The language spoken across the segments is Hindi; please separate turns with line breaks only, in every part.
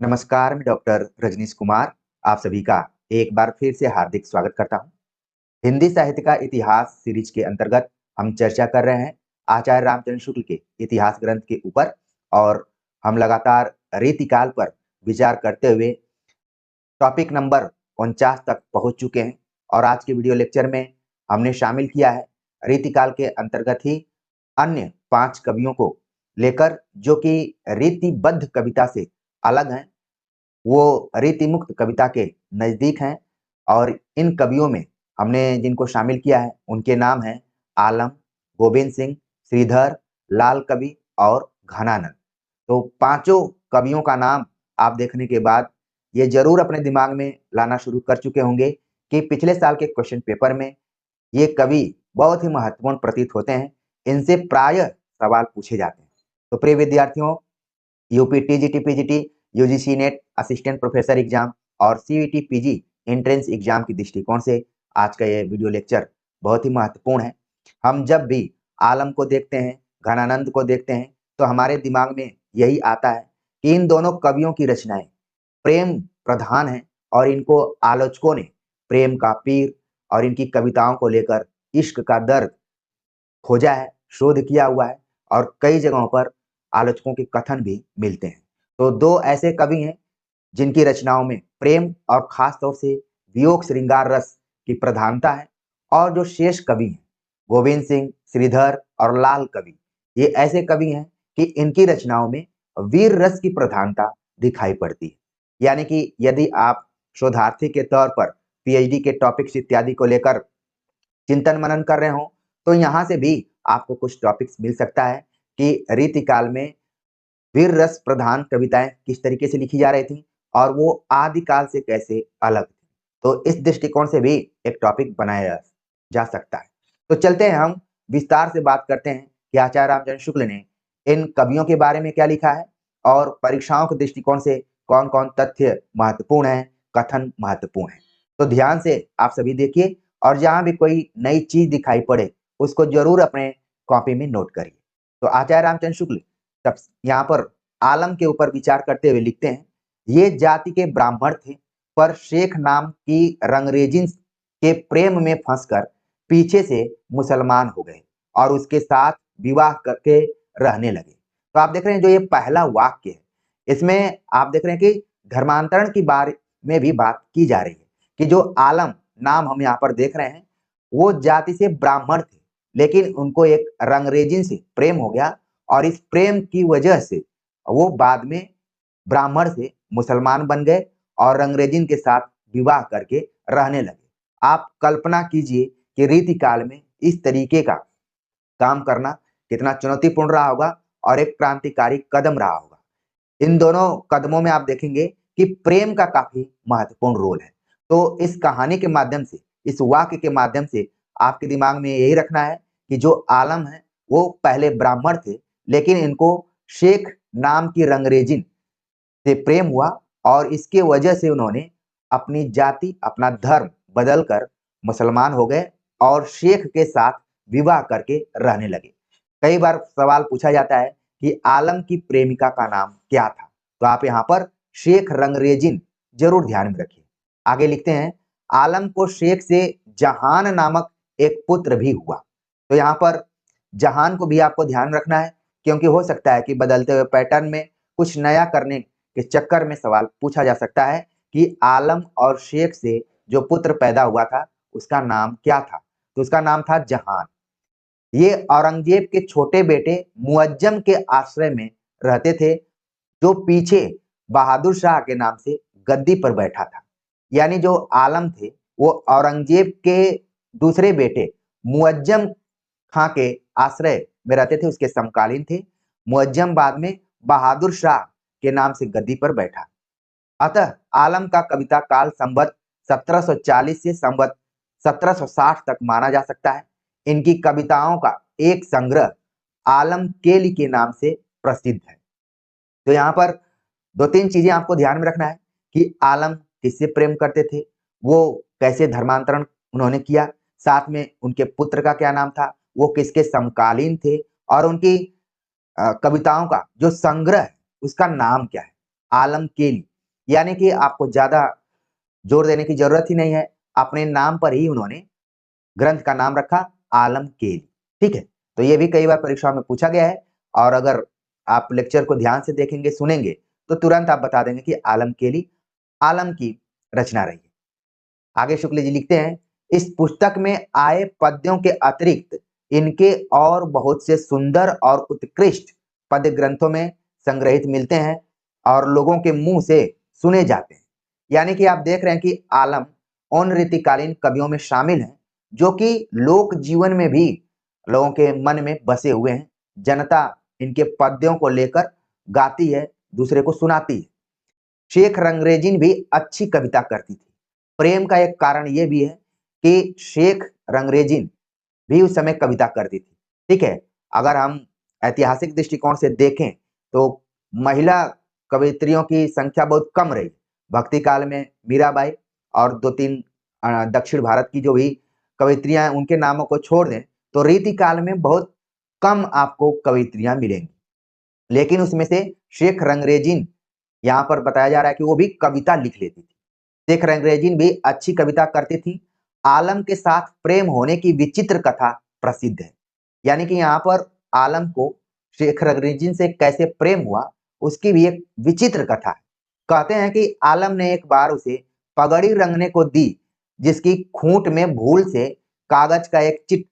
नमस्कार, मैं डॉक्टर रजनीश कुमार आप सभी का एक बार फिर से हार्दिक स्वागत करता हूं। हिंदी साहित्य का इतिहास सीरीज के अंतर्गत हम चर्चा कर रहे हैं आचार्य रामचंद्र शुक्ल के इतिहास ग्रंथ के ऊपर और हम लगातार रीतिकाल पर विचार करते हुए टॉपिक नंबर 49 तक पहुंच चुके हैं और आज के वीडियो लेक्चर में हमने शामिल किया है रीतिकाल के अंतर्गत ही अन्य 5 कवियों को लेकर जो कि रीतिबद्ध कविता से अलग हैं, वो रीति मुक्त कविता के नजदीक हैं और इन कवियों में हमने जिनको शामिल किया है उनके नाम हैं आलम, गोविंद सिंह, श्रीधर, लाल कवि और घनानंद। तो पांचों कवियों का नाम आप देखने के बाद ये जरूर अपने दिमाग में लाना शुरू कर चुके होंगे कि पिछले साल के क्वेश्चन पेपर में ये कवि बहुत ही महत्वपूर्ण प्रतीत होते हैं, इनसे प्राय सवाल पूछे जाते हैं। तो प्रिय विद्यार्थियों, UP TGT PGT UGC net assistant professor exam और सीईटी पीजी एंट्रेंस एग्जाम की दृष्टिकोण से आज का ये वीडियो लेक्चर बहुत ही महत्वपूर्ण है। हम जब भी आलम को देखते हैं, घनानंद को देखते हैं, तो हमारे दिमाग में यही आता है कि इन दोनों कवियों की रचनाएं प्रेम प्रधान है और इनको आलोचकों ने प्रेम का पीर और इनकी कविताओं को लेकर इश्क का दर्द खोजा है, शोध किया हुआ है और कई जगहों पर आलोचकों के कथन भी मिलते हैं। तो दो ऐसे कवि हैं जिनकी रचनाओं में प्रेम और खास तौर से वियोग श्रृंगार रस की प्रधानता है और जो शेष कवि हैं गोविंद सिंह, श्रीधर और लाल कवि, ये ऐसे कवि हैं कि इनकी रचनाओं में वीर रस की प्रधानता दिखाई पड़ती है। यानी कि यदि आप शोधार्थी के तौर पर पीएचडी के टॉपिक्स इत्यादि को लेकर चिंतन मनन कर रहे हो तो यहाँ से भी आपको कुछ टॉपिक्स मिल सकता है कि रीतिकाल में वीर रस प्रधान कविताएं किस तरीके से लिखी जा रही थी और वो आदिकाल से कैसे अलग थी। तो इस दृष्टिकोण से भी एक टॉपिक बनाया जा सकता है। तो चलते हैं, हम विस्तार से बात करते हैं कि आचार्य रामचंद्र शुक्ल ने इन कवियों के बारे में क्या लिखा है और परीक्षाओं के दृष्टिकोण से कौन कौन तथ्य महत्वपूर्ण है, कथन महत्वपूर्ण है। तो ध्यान से आप सभी देखिए और जहां भी कोई नई चीज दिखाई पड़े उसको जरूर अपने कॉपी में नोट करिए। तो आचार्य रामचंद्र शुक्ल तब यहाँ पर आलम के ऊपर विचार करते हुए लिखते हैं, ये जाति के ब्राह्मण थे पर शेख नाम की रंगरेजिन के प्रेम में फंसकर पीछे से मुसलमान हो गए और उसके साथ विवाह करके रहने लगे। तो आप देख रहे हैं जो ये पहला वाक्य है इसमें आप देख रहे हैं कि धर्मांतरण की बारे में भी बात की जा रही है कि जो आलम नाम हम यहाँ पर देख रहे हैं वो जाति से ब्राह्मण थे लेकिन उनको एक रंगरेजिन से प्रेम हो गया और इस प्रेम की वजह से वो बाद में ब्राह्मण से मुसलमान बन गए और रंगरेजिन के साथ विवाह करके रहने लगे। आप कल्पना कीजिए कि रीतिकाल में इस तरीके का काम करना कितना चुनौतीपूर्ण रहा होगा और एक क्रांतिकारी कदम रहा होगा। इन दोनों कदमों में आप देखेंगे कि प्रेम का काफी महत्वपूर्ण रोल है। तो इस कहानी के माध्यम से, इस वाक्य के माध्यम से आपके दिमाग में यही रखना है कि जो आलम है वो पहले ब्राह्मण थे लेकिन इनको शेख नाम की रंगरेजिन से प्रेम हुआ और इसके वजह से उन्होंने अपनी जाति, अपना धर्म बदलकर मुसलमान हो गए और शेख के साथ विवाह करके रहने लगे। कई बार सवाल पूछा जाता है कि आलम की प्रेमिका का नाम क्या था, तो आप यहाँ पर शेख रंगरेजिन जरूर ध्यान में रखिए। आगे लिखते हैं, आलम को शेख से जहान नामक एक पुत्र भी हुआ। तो यहाँ पर जहान को भी आपको ध्यान रखना है क्योंकि हो सकता है कि बदलते हुए पैटर्न में कुछ नया करने के चक्कर में सवाल पूछा जा सकता है कि आलम और शेख से जो पुत्र पैदा हुआ था उसका नाम क्या था। तो उसका नाम था जहान। ये औरंगजेब के छोटे बेटे मुअज्जम के आश्रय में रहते थे जो पीछे बहादुर शाह के नाम से गद्दी पर बैठा था। यानी जो आलम थे वो औरंगजेब के दूसरे बेटे मुअज्जम खां के आश्रय में रहते थे, उसके समकालीन थे। मुअज्जम बाद में बहादुर शाह के नाम से गद्दी पर बैठा। अतः आलम का कविता काल संवत 1740 से संवत 1760 तक माना जा सकता है। इनकी कविताओं का एक संग्रह आलम केली के नाम से प्रसिद्ध है। तो यहाँ पर दो तीन चीजें आपको ध्यान में रखना है कि आलम किससे प्रेम करते थे, वो कैसे धर्मांतरण उन्होंने किया, साथ में उनके पुत्र का क्या नाम था, वो किसके समकालीन थे और उनकी कविताओं का जो संग्रह है उसका नाम क्या है, आलम केली। यानी कि आपको ज्यादा जोर देने की जरूरत ही नहीं है, अपने नाम पर ही उन्होंने ग्रंथ का नाम रखा आलम केली। ठीक है, तो ये भी कई बार परीक्षा में पूछा गया है, और अगर आप लेक्चर को ध्यान से देखेंगे सुनेंगे तो तुरंत आप बता देंगे कि आलम केली आलम की रचना रही है। आगे शुक्ल जी लिखते हैं, इस पुस्तक में आए पद्यों के अतिरिक्त इनके और बहुत से सुंदर और उत्कृष्ट पद्य ग्रंथों में संग्रहित मिलते हैं और लोगों के मुंह से सुने जाते हैं। यानी कि आप देख रहे हैं कि आलम उन रीतिकालीन कवियों में शामिल हैं जो कि लोक जीवन में भी लोगों के मन में बसे हुए हैं। जनता इनके पद्यों को लेकर गाती है, दूसरे को सुनाती है। शेख रंगरेजिन भी अच्छी कविता करती थी। प्रेम का एक कारण यह भी है कि शेख रंगरेजिन भी उस समय कविता करती थी। ठीक है, अगर हम ऐतिहासिक दृष्टिकोण से देखें तो महिला कवियत्रियों की संख्या बहुत कम रही। भक्ति काल में मीराबाई और दो तीन दक्षिण भारत की जो भी कवियत्रियां हैं उनके नामों को छोड़ दें तो रीति काल में बहुत कम आपको कवियत्रियां मिलेंगी। लेकिन उसमें से शेख रंगरेजिन यहाँ पर बताया जा रहा है कि वो भी कविता लिख लेती थी। शेख रंगरेजिन भी अच्छी कविता करती थी। आलम के साथ प्रेम होने की विचित्र कथा प्रसिद्ध है। यानी कि यहाँ पर आलम को शेख रंगरेजिन से कैसे प्रेम हुआ उसकी भी एक विचित्र कथा है। कहते हैं कि आलम ने एक बार उसे पगड़ी रंगने को दी, जिसकी खूंट में भूल से कागज का एक चिट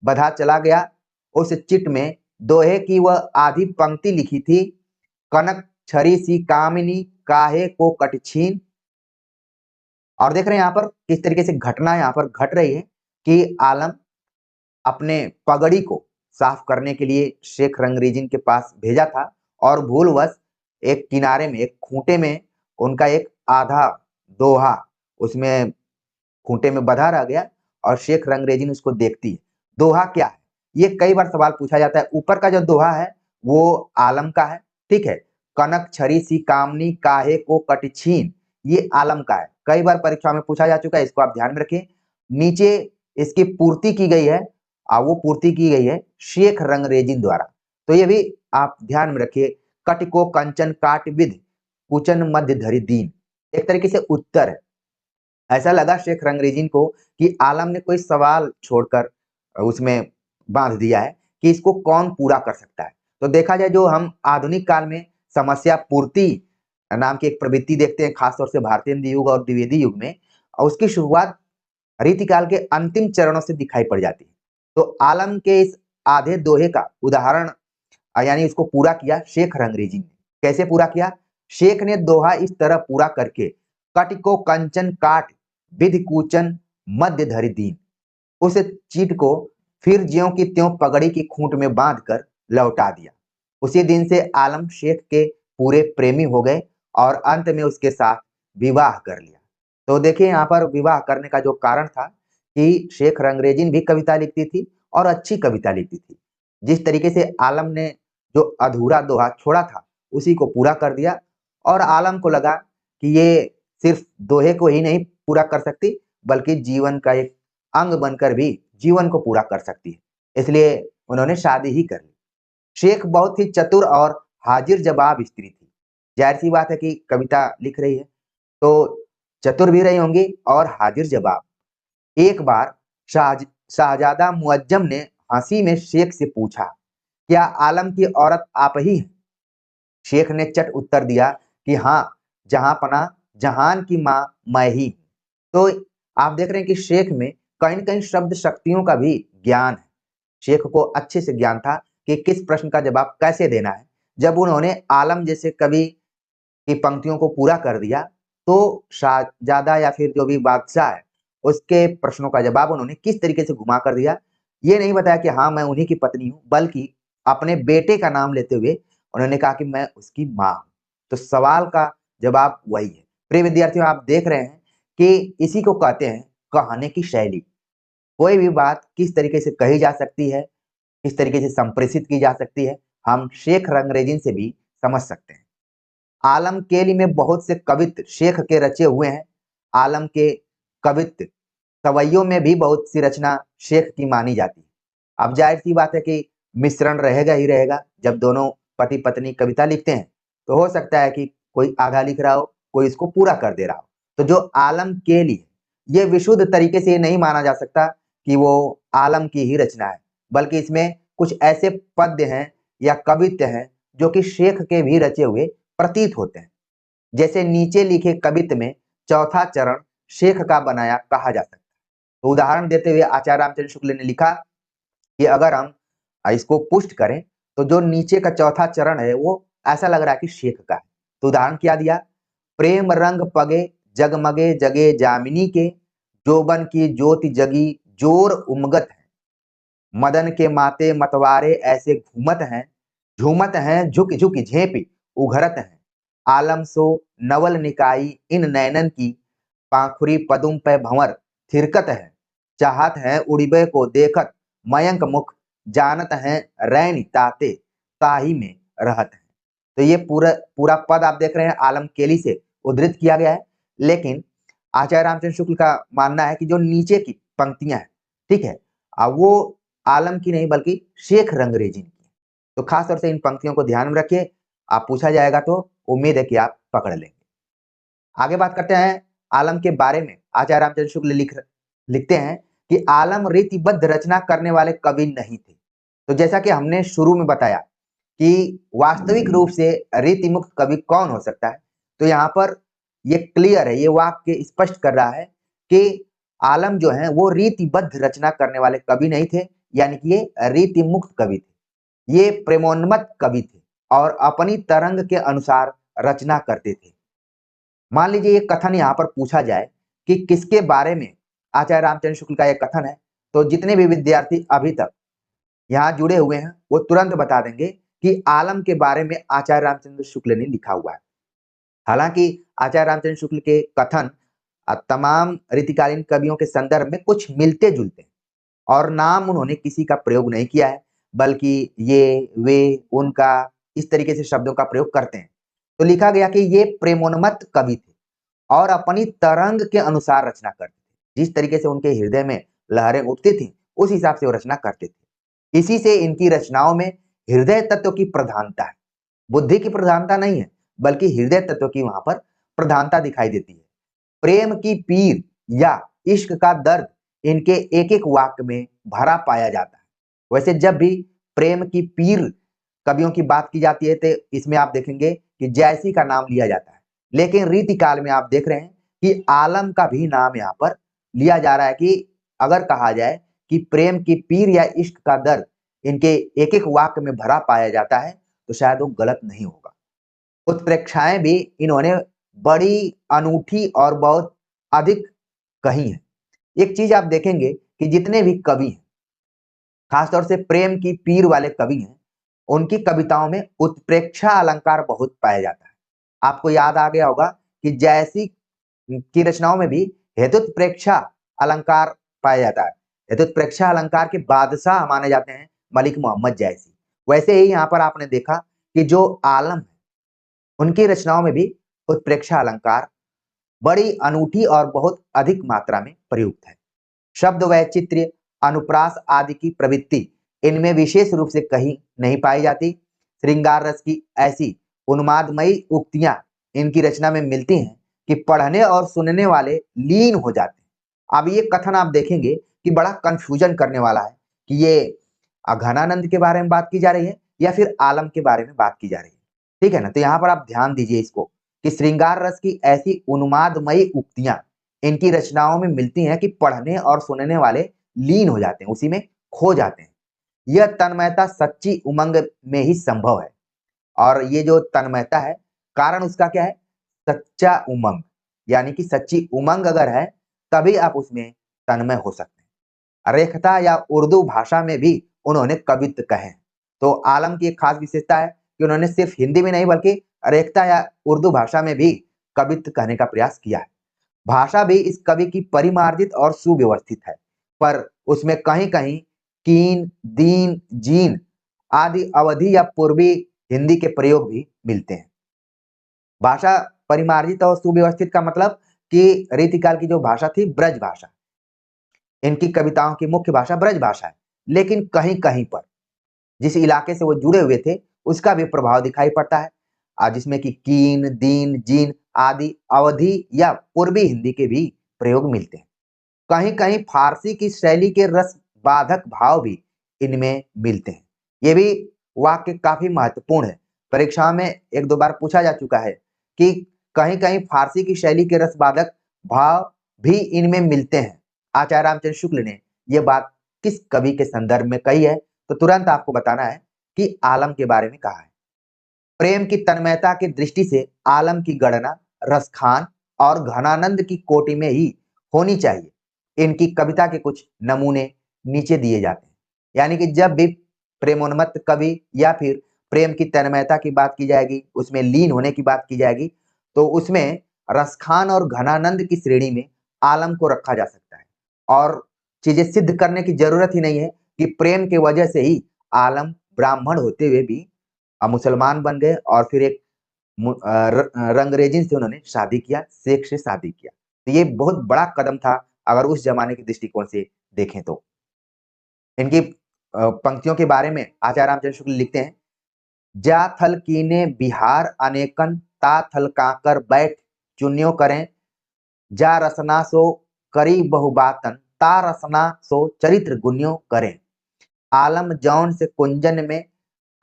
बधा चला गया। उस चिट में दोहे की वह आधी पंक्ति लिखी थी, कनक छरी सी कामिनी काहे को कटछीन। और देख रहे हैं यहाँ पर किस तरीके से घटना यहाँ पर घट रही है कि आलम अपने पगड़ी को साफ करने के लिए शेख रंगरेजिन के पास भेजा था और भूलवश एक किनारे में एक खूंटे में उनका एक आधा दोहा उसमें खूंटे में बंधा रह गया और शेख रंगरेजिन उसको देखती है। दोहा क्या है, ये कई बार सवाल पूछा जाता है। ऊपर का जो दोहा है वो आलम का है। ठीक है, कनक छरी सी कामनी काहे को कटछीन, ये आलम का है। कई बार परीक्षा में पूछा जा चुका है, इसको आप ध्यान में रखिए। नीचे इसकी पूर्ति की गई है, वो पूर्ति की गई है शेख रंगरेजिन द्वारा, तो ये भी आप ध्यान में रखिए। कट को कंचन काट विध कुचन मध्य धरि दीन, एक तरीके से उत्तर है। ऐसा लगा शेख रंगरेजिन को कि आलम ने कोई सवाल छोड़कर उसमें बांध दिया है कि इसको कौन पूरा कर सकता है। तो देखा जाए जो हम आधुनिक काल में समस्या पूर्ति नाम की एक प्रवृत्ति देखते हैं, खासतौर से भारतीय हिंदी युग और द्विवेदी युग में, और उसकी शुरुआत रीतिकाल के अंतिम चरणों से दिखाई पड़ जाती है। तो आलम के इस आधे दोहे का उदाहरण यानी इसको पूरा किया शेख रंगरेजिन ने। कैसे पूरा किया? शेख ने दोहा इस तरह पूरा करके, कट को कंचन काट विधि कूचन मध्य धरि दीन, उस चीट को फिर ज्यों की त्यों पगड़ी की खूंट में बांधकर लौटा दिया। उसी दिन से आलम शेख के पूरे प्रेमी हो गए और अंत में उसके साथ विवाह कर लिया। तो देखिए यहाँ पर विवाह करने का जो कारण था कि शेख रंगरेजिन भी कविता लिखती थी और अच्छी कविता लिखती थी। जिस तरीके से आलम ने जो अधूरा दोहा छोड़ा था उसी को पूरा कर दिया, और आलम को लगा कि ये सिर्फ दोहे को ही नहीं पूरा कर सकती बल्कि जीवन का एक अंग बनकर भी जीवन को पूरा कर सकती है। इसलिए उन्होंने शादी ही कर ली। शेख बहुत ही चतुर और हाजिर जवाब स्त्री थी। जाहिर सी बात है कि कविता लिख रही है तो चतुर भी रही होंगी और हाजिर जवाब। एक बार शाहजादा मुअज्जम ने हंसी में शेख से पूछा, क्या आलम की औरत आप ही हैं? शेख ने चट उत्तर दिया कि हाँ, जहां पना जहान की माँ मैं ही हूं। तो आप देख रहे हैं कि शेख में कहीं न कहीं शब्द शक्तियों का भी ज्ञान है। शेख को अच्छे से ज्ञान था कि किस प्रश्न का जवाब कैसे देना है। जब उन्होंने आलम जैसे कवि की पंक्तियों को पूरा कर दिया तो शाहजादा या फिर जो भी बादशाह है उसके प्रश्नों का जवाब उन्होंने किस तरीके से घुमा कर दिया। ये नहीं बताया कि हाँ मैं उन्हीं की पत्नी हूँ, बल्कि अपने बेटे का नाम लेते हुए उन्होंने कहा कि मैं उसकी माँ हूँ। तो सवाल का जवाब वही है। प्रिय विद्यार्थियों, आप देख रहे हैं कि इसी को कहते हैं कहने की शैली। कोई भी बात किस तरीके से कही जा सकती है, किस तरीके से संप्रेषित की जा सकती है, हम शेख रंगरेजिन से भी समझ सकते हैं। आलम केली में बहुत से कवित्व शेख के रचे हुए हैं। आलम के कवित्व सवैयों में भी बहुत सी रचना शेख की मानी जाती है। अब जाहिर सी बात है कि मिश्रण रहेगा ही रहेगा। जब दोनों पति पत्नी कविता लिखते हैं तो हो सकता है कि कोई आधा लिख रहा हो, कोई इसको पूरा कर दे रहा हो। तो जो आलम के लिए ये विशुद्ध तरीके से नहीं माना जा सकता कि वो आलम की ही रचना है, बल्कि इसमें कुछ ऐसे पद्य हैं या कवित्य हैं जो कि शेख के भी रचे हुए प्रतीत होते हैं। जैसे नीचे लिखे कवित्त में चौथा चरण शेख का बनाया कहा जा सकता है। तो उदाहरण देते हुए आचार्य रामचंद्र शुक्ल ने लिखा कि अगर हम इसको पुष्ट करें तो जो नीचे का चौथा चरण है वो ऐसा लग रहा है कि शेख का है। तो उदाहरण क्या दिया, प्रेम रंग पगे जगमगे जगे जामिनी के, जोबन की ज्योति जगी जोर उमगत है, मदन के माते मतवारे ऐसे झूमत हैं झुक झुक झेपी उघरत हैं, आलम सो नवल निकाई इन नैनन की, पाखुरी पदुम पे भंवर थिरकत है, चाहत है उड़िबे को देखत मयंक मुख, जानत है रैन ताते ताही में रहत है। तो ये पूरा पूरा पद आप देख रहे हैं आलम केली से उद्धृत किया गया है, लेकिन आचार्य रामचंद्र शुक्ल का मानना है कि जो नीचे की पंक्तियां हैं, ठीक है, वो आलम की नहीं बल्कि शेख रंगरेजी की। तो खास तौर से इन पंक्तियों को ध्यान में रखिए, आप पूछा जाएगा तो उम्मीद है कि आप पकड़ लेंगे। आगे बात करते हैं आलम के बारे में। आचार्य रामचंद्र शुक्ल लिखते हैं कि आलम रीतिबद्ध रचना करने वाले कवि नहीं थे। तो जैसा कि हमने शुरू में बताया कि वास्तविक रूप से रीति मुक्त कवि कौन हो सकता है, तो यहाँ पर ये क्लियर है, ये वाक्य स्पष्ट कर रहा है कि आलम जो है वो रीतिबद्ध रचना करने वाले कवि नहीं थे, यानी कि ये रीति मुक्त कवि थे। ये प्रेमोन्मत्त कवि थे और अपनी तरंग के अनुसार रचना करते थे। मान लीजिए ये कथन यहाँ पर पूछा जाए कि किसके बारे में आचार्य रामचंद्र शुक्ल का यह कथन है, तो जितने भी विद्यार्थी अभी तक यहाँ जुड़े हुए हैं वो तुरंत बता देंगे कि आलम के बारे में आचार्य रामचंद्र शुक्ल ने लिखा हुआ है। हालांकि आचार्य रामचंद्र शुक्ल के कथन तमाम रीतिकालीन कवियों के संदर्भ में कुछ मिलते जुलते और नाम उन्होंने किसी का प्रयोग नहीं किया है, बल्कि ये वे उनका इस तरीके से शब्दों का प्रयोग करते हैं। तो लिखा गया कि ये प्रेमोन्मत्त कवि थे और अपनी तरंग के अनुसार रचना करते थे। जिस तरीके से उनके हृदय में लहरें उठती थी उस हिसाब से वो रचना करते थे। इसी से इनकी रचनाओं में हृदय तत्व की प्रधानता है, बुद्धि की प्रधानता नहीं है, बल्कि हृदय तत्व की वहां पर प्रधानता दिखाई देती है। प्रेम की पीर या इश्क का दर्द इनके एक एक वाक्य में भरा पाया जाता है। वैसे जब भी प्रेम की पीर कवियों की बात की जाती है तो इसमें आप देखेंगे कि जैसी का नाम लिया जाता है, लेकिन रीति काल में आप देख रहे हैं कि आलम का भी नाम यहाँ पर लिया जा रहा है कि अगर कहा जाए कि प्रेम की पीर या इश्क का दर्द इनके एक एक वाक्य में भरा पाया जाता है तो शायद वो गलत नहीं होगा। उत्प्रेक्षाएं भी इन्होंने बड़ी अनूठी और बहुत अधिक कही है। एक चीज आप देखेंगे कि जितने भी कवि हैं, खासतौर से प्रेम की पीर वाले कवि हैं, उनकी कविताओं में उत्प्रेक्षा अलंकार बहुत पाया जाता है। आपको याद आ गया होगा कि जैसी की रचनाओं में भी हेतुत्प्रेक्षा अलंकार पाया जाता है। हेतुत्प्रेक्षा अलंकार के बादशाह माने जाते हैं मलिक मोहम्मद जैसी। वैसे ही यहाँ पर आपने देखा कि जो आलम है उनकी रचनाओं में भी उत्प्रेक्षा अलंकार बड़ी अनूठी और बहुत अधिक मात्रा में प्रयुक्त है। शब्द वैचित्र्य अनुप्रास आदि की प्रवृत्ति इनमें विशेष रूप से कहीं नहीं पाई जाती। श्रृंगार रस की ऐसी उन्मादमयी उक्तियां इनकी रचना में मिलती हैं कि पढ़ने और सुनने वाले लीन हो जाते हैं। अब ये कथन आप देखेंगे कि बड़ा कंफ्यूजन करने वाला है कि ये घनानंद के बारे में बात की जा रही है या फिर आलम के बारे में बात की जा रही है, ठीक है ना। तो यहाँ पर आप ध्यान दीजिए इसको कि श्रृंगार रस की ऐसी उन्मादमयी उक्तियां इनकी रचनाओं में मिलती हैं कि पढ़ने और सुनने वाले लीन हो जाते हैं, उसी में खो जाते हैं। यह तन्मयता सच्ची उमंग में ही संभव है, और ये जो तन्मयता है कारण उसका क्या है, सच्चा उमंग, यानी कि सच्ची उमंग अगर है तभी आप उसमें तन्मय हो सकते हैं। रेखता या उर्दू भाषा में भी उन्होंने कवित्व कहे। तो आलम की एक खास विशेषता है कि उन्होंने सिर्फ हिंदी में नहीं बल्कि रेखता या उर्दू भाषा में भी कवित्व कहने का प्रयास किया है। भाषा भी इस कवि की परिमार्जित और सुव्यवस्थित है, पर उसमें कहीं कहीं कीन, दीन, जीन आदि अवधि या पूर्वी हिंदी के प्रयोग भी मिलते हैं। भाषा परिमार्जित और सुव्यवस्थित का मतलब कि रीतिकाल की जो भाषा थी ब्रज भाषा, इनकी कविताओं की मुख्य भाषा ब्रज भाषा है, लेकिन कहीं कहीं पर जिस इलाके से वो जुड़े हुए थे उसका भी प्रभाव दिखाई पड़ता है। जिसमें कि कीन, दीन, जीन आदि अवधि या पूर्वी हिंदी के भी प्रयोग मिलते हैं। कहीं-कहीं फारसी की शैली के रस बाधक भाव भी इनमें मिलते हैं। ये भी वाक्य काफ़ी महत्वपूर्ण है। परीक्षा में 1-2 बार पूछा जा चुका है कि कहीं-कहीं फारसी की शैली के रस बाधक भाव भी इनमें मिलते हैं। आचार्य रामचंद्र शुक्ल ने ये बात किस कवि के संदर्भ में कही है? तो तुरंत आपको बताना है कि आलम के बारे में कहा है। प्रेम की तन्मयता की दृष्टि से आलम की गणना रसखान और घनानंद की कोटि में ही होनी चाहिए। इनकी कविता के कुछ नमूने नीचे दिए जाते हैं। यानी कि जब भी प्रेमोन्मत्त कवि या फिर प्रेम की तन्मयता की बात की जाएगी, उसमें लीन होने की बात की जाएगी, तो उसमें रसखान और घनानंद की श्रेणी में आलम को रखा जा सकता है। और चीजें सिद्ध करने की जरूरत ही नहीं है कि प्रेम की वजह से ही आलम ब्राह्मण होते हुए भी मुसलमान बन गए और फिर एक रंगरेजिन से उन्होंने शादी किया, शेख से शादी किया। तो ये बहुत बड़ा कदम था अगर उस जमाने के दृष्टिकोण से देखें तो। इनकी पंक्तियों के बारे में आचार्य रामचंद्र शुक्ल लिखते हैं, जा थल कीने बिहार अनेकन ता थल काकर बैठ चुन्यो करें, जा रसना सो करी बहुबातन ता रसना सो चरित्र गुन्यो करें। आलम जौन से कुंजन में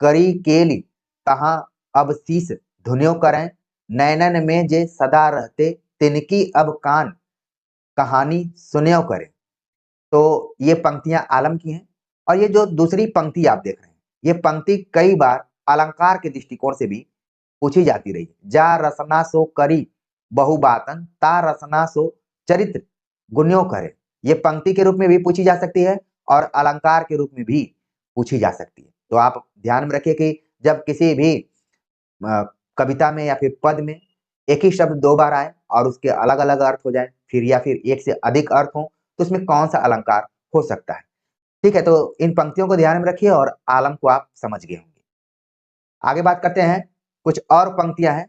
करी केली तहाँ अब शीस धुन्यो करें, नैनन में जे सदा रहते तिनकी अब कान कहानी सुन्यो करें। तो ये पंक्तियां आलम की हैं। और ये जो दूसरी पंक्ति आप देख रहे हैं, ये पंक्ति कई बार अलंकार के दृष्टिकोण से भी पूछी जाती रही। जा रसना सो करी बहुबातन ता रसना सो चरित्र गुन्यो करे। ये पंक्ति के रूप में भी पूछी जा सकती है और अलंकार के रूप में भी पूछी जा सकती है। तो आप ध्यान में रखिए कि जब किसी भी कविता में या फिर पद में एक ही शब्द 2 बार आए और उसके अलग-अलग अर्थ हो जाए, फिर या फिर एक से अधिक अर्थ हो, तो उसमें कौन-सा अलंकार हो सकता है। ठीक है, तो इन पंक्तियों को ध्यान में रखिए और आलम को आप समझ गए होंगे। आगे बात करते हैं, कुछ और पंक्तियां हैं।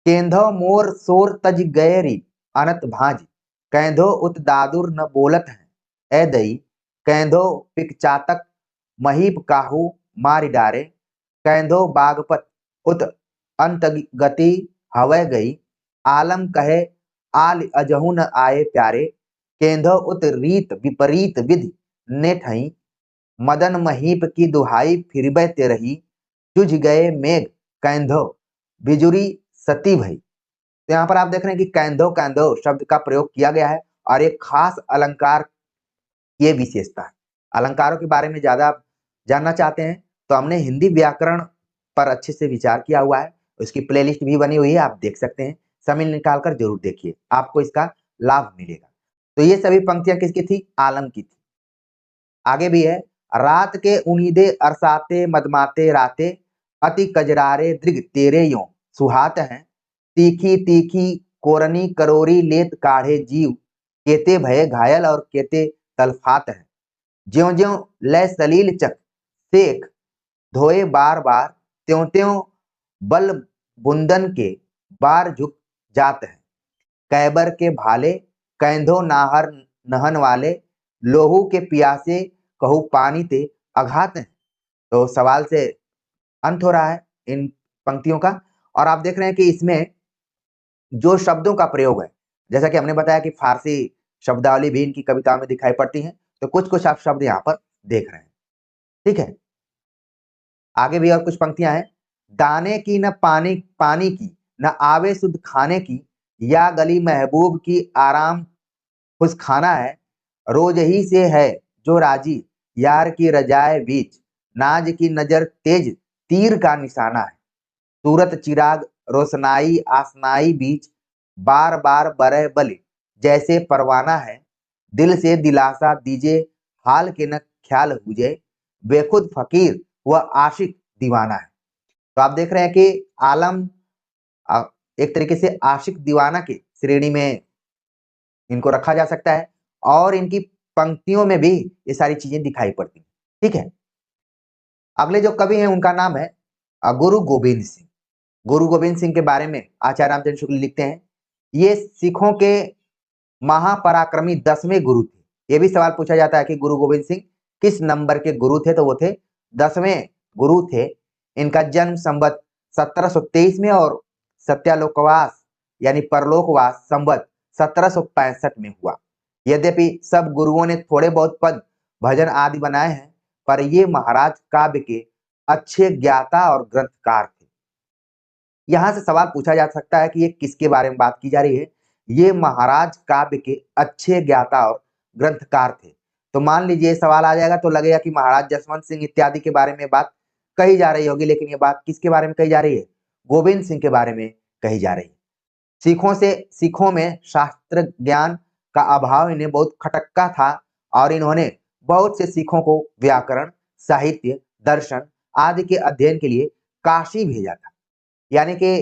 केंधो मोर सोर तज गयरी अनत भाज, कैंधो उत दादुर न बोलत हैं, ए दई कैंधो पिक चातक महीप काहू मारि डारे, कैंधो बागपत उत अंत गति हवै गई, आलम कहे आल अजहू न आए प्यारे, केंधो उत रीत विपरीत विधि ने ठई, मदन महीप की दुहाई फिरबे ते रही, जुझ गए मेघ कैंधो बिजुरी सती भई। तो यहाँ पर आप देख रहे हैं कि कैंधो कैंधो शब्द का प्रयोग किया गया है और एक खास अलंकार ये विशेषता है। अलंकारों के बारे में ज्यादा आप जानना चाहते हैं तो हमने हिंदी व्याकरण पर अच्छे से विचार किया हुआ है, उसकी प्लेलिस्ट भी बनी हुई है, आप देख सकते हैं। समय निकालकर जरूर देखिए, आपको इसका लाभ मिलेगा। तो ये सभी पंक्तियां किसकी थी? आलम की थी। आगे भी है, रात के उनीदे अरसाते मदमाते राते, अति कजरारे दृग तेरे यों सुहात हैं, तीखी तीखी कोरनी करोरी लेत काढ़े जीव, केते भये घायल और केते तलफात हैं, ज्यों ज्यों लय सलील चक सेक धोए बार बार, त्यों त्यों बल बुंदन के बार झुक जात हैं, कैबर के भाले कैंधो नाहर नहन वाले, लोहू के पियासे कहू पानी ते अघात हैं। तो सवाल से अंत हो रहा है इन पंक्तियों का। और आप देख रहे हैं कि इसमें जो शब्दों का प्रयोग है, जैसा कि हमने बताया कि फारसी शब्दावली भी इनकी कविताओं में दिखाई पड़ती है, तो कुछ-कुछ आप शब्द यहाँ पर देख रहे हैं। ठीक है, आगे भी और कुछ पंक्तियां हैं। दाने की न पानी पानी की, न आवे शुद्ध खाने की, या गली महबूब की आराम खुश खाना है, रोज ही से है जो राजी, यार की रजाए बीच, नाज की नजर तेज तीर का निशाना है, सूरत चिराग रोशनाई आसनाई बीच, बार बार बरह बलि जैसे परवाना है, दिल से दिलासा दीजे हाल के न ख्याल हुजे, बेखुद फकीर व आशिक दीवाना है। तो आप देख रहे हैं कि आलम एक तरीके से आशिक दीवाना की श्रेणी में इनको रखा जा सकता है और इनकी पंक्तियों में भी ये सारी चीजें दिखाई पड़ती हैं। ठीक है, अगले जो कवि हैं उनका नाम है गुरु गोविंद सिंह। गुरु गोविंद सिंह के बारे में आचार्य रामचंद्र शुक्ल लिखते हैं, ये सिखों के महापराक्रमी 10वें गुरु थे। ये भी सवाल पूछा जाता है कि गुरु गोविंद सिंह किस नंबर के गुरु थे, तो वो थे 10वें गुरु थे। इनका जन्म संवत 1723 में और सत्यालोकवास यानी परलोकवास संवत 1765 में हुआ। यद्यपि सब गुरुओं ने थोड़े बहुत पद भजन आदि बनाए हैं, पर ये महाराज काव्य के अच्छे ज्ञाता और ग्रंथकार थे। यहाँ से सवाल पूछा जा सकता है कि ये किसके बारे में बात की जा रही है? ये महाराज काव्य के अच्छे ज्ञाता और ग्रंथकार थे। तो मान लीजिए ये सवाल आ जाएगा तो लगेगा कि महाराज जसवंत सिंह इत्यादि के बारे में बात कही जा रही होगी, लेकिन ये बात किसके बारे में कही जा रही है? गोविंद सिंह के बारे में कही जा रही है। सिखों में शास्त्र ज्ञान का अभाव इन्हें बहुत खटकता था और इन्होंने बहुत से सिखों को व्याकरण, साहित्य, दर्शन आदि के अध्ययन के लिए काशी भेजा था। यानी कि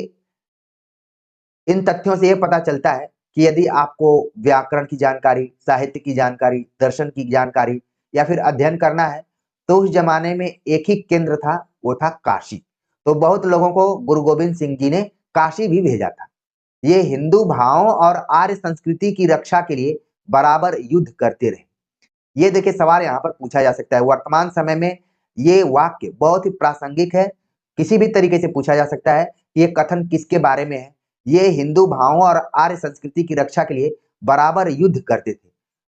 इन तथ्यों से यह पता चलता है कि यदि आपको व्याकरण की जानकारी, साहित्य की जानकारी, दर्शन की जानकारी या फिर अध्ययन करना है, तो उस जमाने में एक ही केंद्र था, वो था काशी। तो बहुत लोगों को गुरु गोविंद सिंह जी ने काशी भी भेजा था। ये हिंदू भावों और आर्य संस्कृति की रक्षा के लिए बराबर युद्ध करते रहे। ये देखिए सवाल यहाँ पर पूछा जा सकता है। वर्तमान समय में ये वाक्य बहुत ही प्रासंगिक है। किसी भी तरीके से पूछा जा सकता है कि ये कथन किसके बारे में है। ये हिंदू भावों और आर्य संस्कृति की रक्षा के लिए बराबर युद्ध करते थे।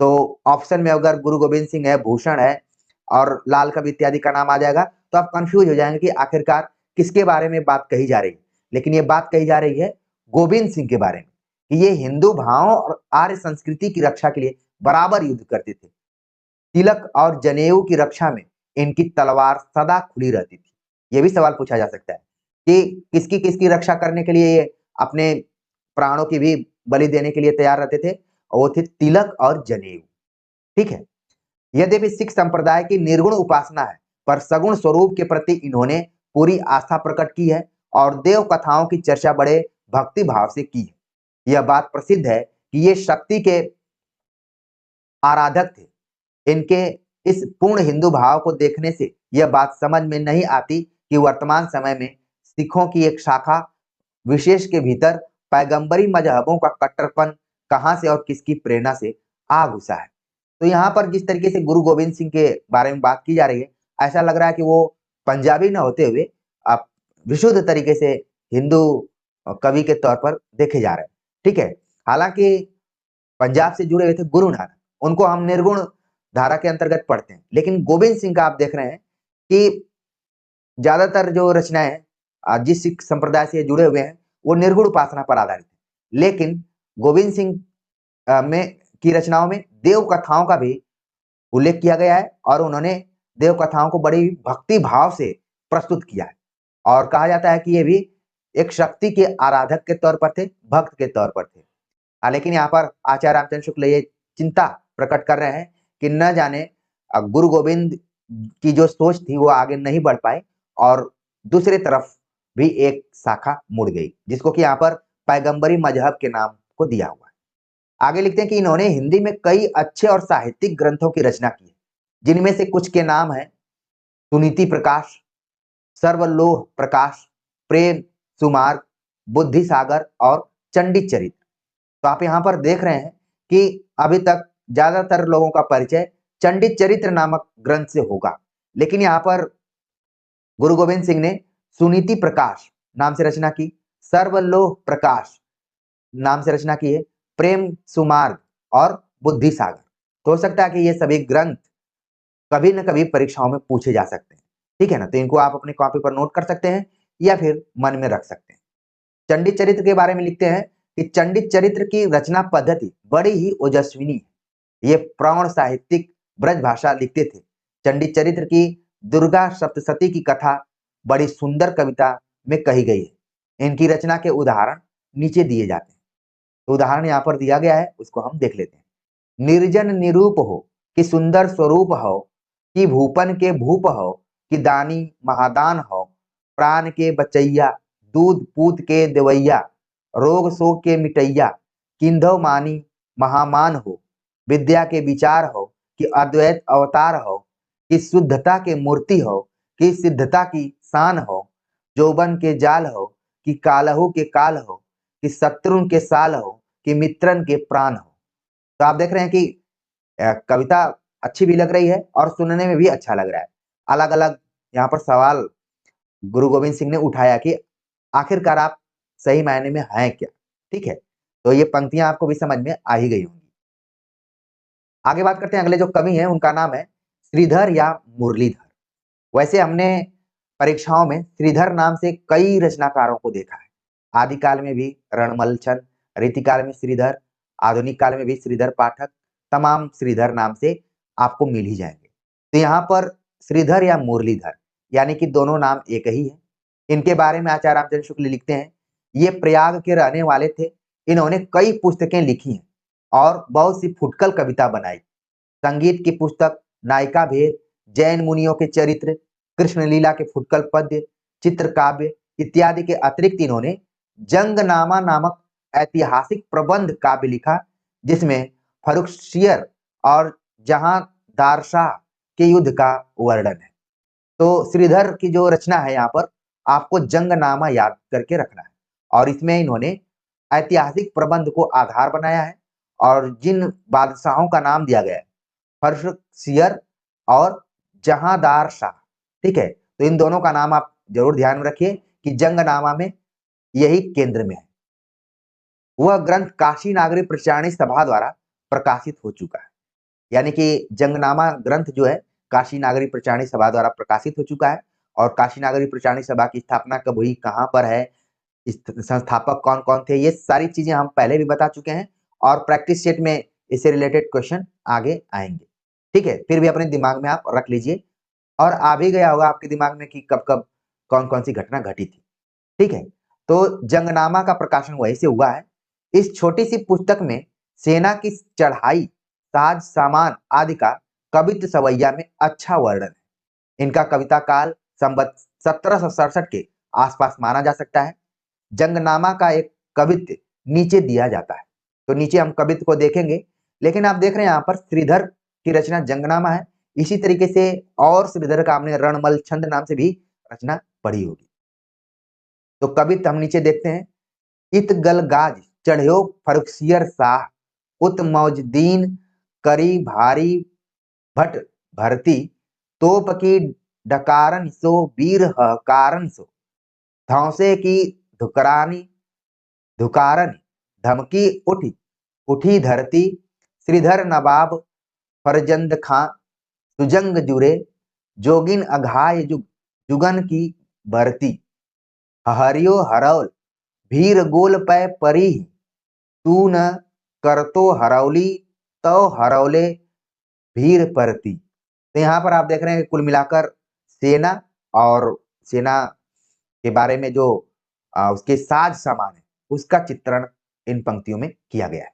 तो ऑप्शन में अगर गुरु गोविंद सिंह है, भूषण है और लाल कवि इत्यादि का नाम आ जाएगा तो आप कंफ्यूज हो जाएंगे कि आखिरकार किसके बारे में बात कही जा रही है। लेकिन ये बात कही जा रही है गोविंद सिंह के बारे में कि ये हिंदू भावों और आर्य संस्कृति की रक्षा के लिए बराबर युद्ध करते थे। तिलक और जनेऊ की रक्षा में इनकी तलवार सदा खुली रहती थी। यह भी सवाल पूछा जा सकता है कि किसकी किसकी रक्षा करने के लिए ये अपने प्राणों की भी बलि देने के लिए तैयार रहते थे, और वो थे तिलक और जनेऊ। ठीक है। यद्यपि सिख संप्रदाय की निर्गुण उपासना है, पर सगुण स्वरूप के प्रति इन्होंने पूरी आस्था प्रकट की है और देव कथाओं की चर्चा बड़े भक्ति भाव से की है। यह बात प्रसिद्ध है कि ये शक्ति के आराधक थे। इनके इस पूर्ण हिंदू भाव को देखने से यह बात समझ में नहीं आती कि वर्तमान समय में सिखों की एक शाखा विशेष के भीतर पैगंबरी मजहबों का कट्टरपन कहां से और किसकी प्रेरणा से आ घुसा है। तो यहाँ पर जिस तरीके से गुरु गोविंद सिंह के बारे में बात की जा रही है, ऐसा लग रहा है कि वो पंजाबी न होते हुए आप विशुद्ध तरीके से हिंदू कवि के तौर पर देखे जा रहे हैं। ठीक है। हालांकि पंजाब से जुड़े हुए थे गुरु नानक, उनको हम निर्गुण धारा के अंतर्गत पढ़ते हैं, लेकिन गोविंद सिंह का आप देख रहे हैं कि ज्यादातर जो रचनाएं जिस सिख संप्रदाय से जुड़े हुए हैं वो निर्गुण उपासना पर आधारित है। लेकिन गोविंद सिंह में की रचनाओं में देव कथाओं का भी उल्लेख किया गया है और उन्होंने देव कथाओं को बड़ी भक्ति भाव से प्रस्तुत किया है और कहा जाता है कि ये भी एक शक्ति के आराधक के तौर पर थे, भक्त के तौर पर थे। लेकिन यहाँ पर आचार्य रामचंद्र शुक्ल ये चिंता प्रकट कर रहे हैं कि न जाने गुरु गोविंद की जो सोच थी वो आगे नहीं बढ़ पाए और दूसरे तरफ भी एक शाखा मुड़ गई, जिसको कि यहाँ पर पैगंबरी मजहब के नाम को दिया हुआ है। आगे लिखते हैं कि इन्होंने हिंदी में कई अच्छे और साहित्यिक ग्रंथों की रचना की है, जिनमें से कुछ के नाम है सुनीति प्रकाश, सर्वलोह प्रकाश, प्रेम सुमार्ग, बुद्धि सागर और चंडी चरित्र। तो आप यहाँ पर देख रहे हैं कि अभी तक ज्यादातर लोगों का परिचय चंडी चरित्र नामक ग्रंथ से होगा, लेकिन यहाँ पर गुरु गोविंद सिंह ने सुनीति प्रकाश नाम से रचना की, सर्वलोह प्रकाश नाम से रचना की है, प्रेम सुमार्ग और बुद्धि सागर। तो हो सकता है कि ये सभी ग्रंथ कभी न कभी परीक्षाओं में पूछे जा सकते हैं। ठीक है ना। तो इनको आप अपनी कॉपी पर नोट कर सकते हैं या फिर मन में रख सकते हैं। चंडी चरित्र के बारे में लिखते हैं कि चंडी चरित्र की रचना पद्धति बड़ी ही ओजस्विनी है। ये प्रौढ़ साहित्यिक ब्रज भाषा लिखते थे। चंडी चरित्र की दुर्गा सप्तशती की कथा बड़ी सुंदर कविता में कही गई है। इनकी रचना के उदाहरण नीचे दिए जाते हैं। तो उदाहरण यहाँ पर दिया गया है, उसको हम देख लेते हैं। निर्जन निरूप हो कि सुंदर स्वरूप हो, कि भूपन के भूप हो, कि दानी महादान हो, प्राण के बचैया, दूध पूत के देवैया, रोग शोक के मिटैया, किंधव मानी महामान हो, विद्या के विचार हो, कि अद्वैत अवतार हो, कि शुद्धता के मूर्ति हो, कि सिद्धता की शान हो, जोबन के जाल हो, कि कालहु के काल हो, कि शत्रुन के साल हो, कि मित्रन के प्राण हो। तो आप देख रहे हैं कि कविता अच्छी भी लग रही है और सुनने में भी अच्छा लग रहा है। अलग अलग यहाँ पर सवाल गुरु गोविंद सिंह ने उठाया कि आखिरकार आप सही मायने में हैं क्या? ठीक है, तो ये पंक्तियां आपको भी समझ में आ ही गई होंगी। आगे बात करते हैं, अगले जो कवि हैं उनका नाम है श्रीधर या मुरलीधर। वैसे हमने परीक्षाओं में श्रीधर नाम से कई रचनाकारों को देखा है। आदिकाल में भी रणमल छंद, रीतिकाल में श्रीधर, आधुनिक काल में भी श्रीधर पाठक, तमाम श्रीधर नाम से आपको मिल ही जाएंगे। तो यहाँ पर श्रीधर या मुरलीधर यानी कि दोनों नाम एक ही है। इनके बारे में आचार्य रामचंद्र शुक्ल लिखते हैं, ये प्रयाग के रहने वाले थे। इन्होंने कई पुस्तकें लिखी हैं और बहुत सी फुटकल कविता बनाई। संगीत की पुस्तक नायिका भेद, जैन मुनियों के चरित्र, कृष्ण लीला के फुटकल पद्य, चित्र काव्य इत्यादि के अतिरिक्त इन्होंने जंगनामा नामक ऐतिहासिक प्रबंध काव्य लिखा, जिसमें फर्रुखसियर और जहां दारशाह के युद्ध का वर्णन है। तो श्रीधर की जो रचना है यहाँ पर आपको जंगनामा याद करके रखना है, और इसमें इन्होंने ऐतिहासिक प्रबंध को आधार बनाया है और जिन बादशाहों का नाम दिया गया है फर्रुखसियर और जहांदार शाह, ठीक है, तो इन दोनों का नाम आप जरूर ध्यान में रखिए कि जंगनामा में यही केंद्र में है। वह ग्रंथ काशी नागरी प्रचारणी सभा द्वारा प्रकाशित हो चुका है, यानी कि जंगनामा ग्रंथ जो है काशी नागरी प्रचारणी सभा द्वारा प्रकाशित हो चुका है। और काशी नागरी प्रचारणी सभा की स्थापना कब हुई, कहाँ पर है, इस संस्थापक कौन कौन थे, ये सारी चीजें हम पहले भी बता चुके हैं और प्रैक्टिस सेट में इससे रिलेटेड क्वेश्चन आगे आएंगे। ठीक है, फिर भी अपने दिमाग में आप रख लीजिए और आ भी गया होगा आपके दिमाग में कि कब कब कौन कौन सी घटना घटी थी। ठीक है, तो जंगनामा का प्रकाशन वहीं से हुआ है। इस छोटी सी पुस्तक में सेना की चढ़ाई, साज सामान आदि का कवित्व सवैया में अच्छा वर्णन है। इनका कविता काल संवत 1767 के आसपास माना जा सकता है। जंगनामा का एक कवित्व नीचे दिया जाता है, तो नीचे हम कवित्व को देखेंगे। लेकिन आप देख रहे हैं यहाँ पर श्रीधर की रचना जंगनामा है, इसी तरीके से और श्रीधर का हमने रणमल छंद नाम से भी रचना पढ़ी होगी। तो कवित्व हम नीचे देखते हैं, इत गलगाज चढ़्यो फर्रुखसियर शाह, उत मौजदीन करी भारी भट भरती, तोप की डकारन सो वीर हकारन सो, धौसे की धुकरानी धुकारन धमकी उठी उठी धरती, श्रीधर नवाब फरजंद खां सुजंग जुरे, जोगिन अघाय जुगन की बरती, हरियो हरौल भीर गोल पै परी, तू न करतो हरौली तो हरौले भीर परती। तो यहाँ पर आप देख रहे हैं कुल मिलाकर सेना और सेना के बारे में जो उसके साज सामान है उसका चित्रण इन पंक्तियों में किया गया है।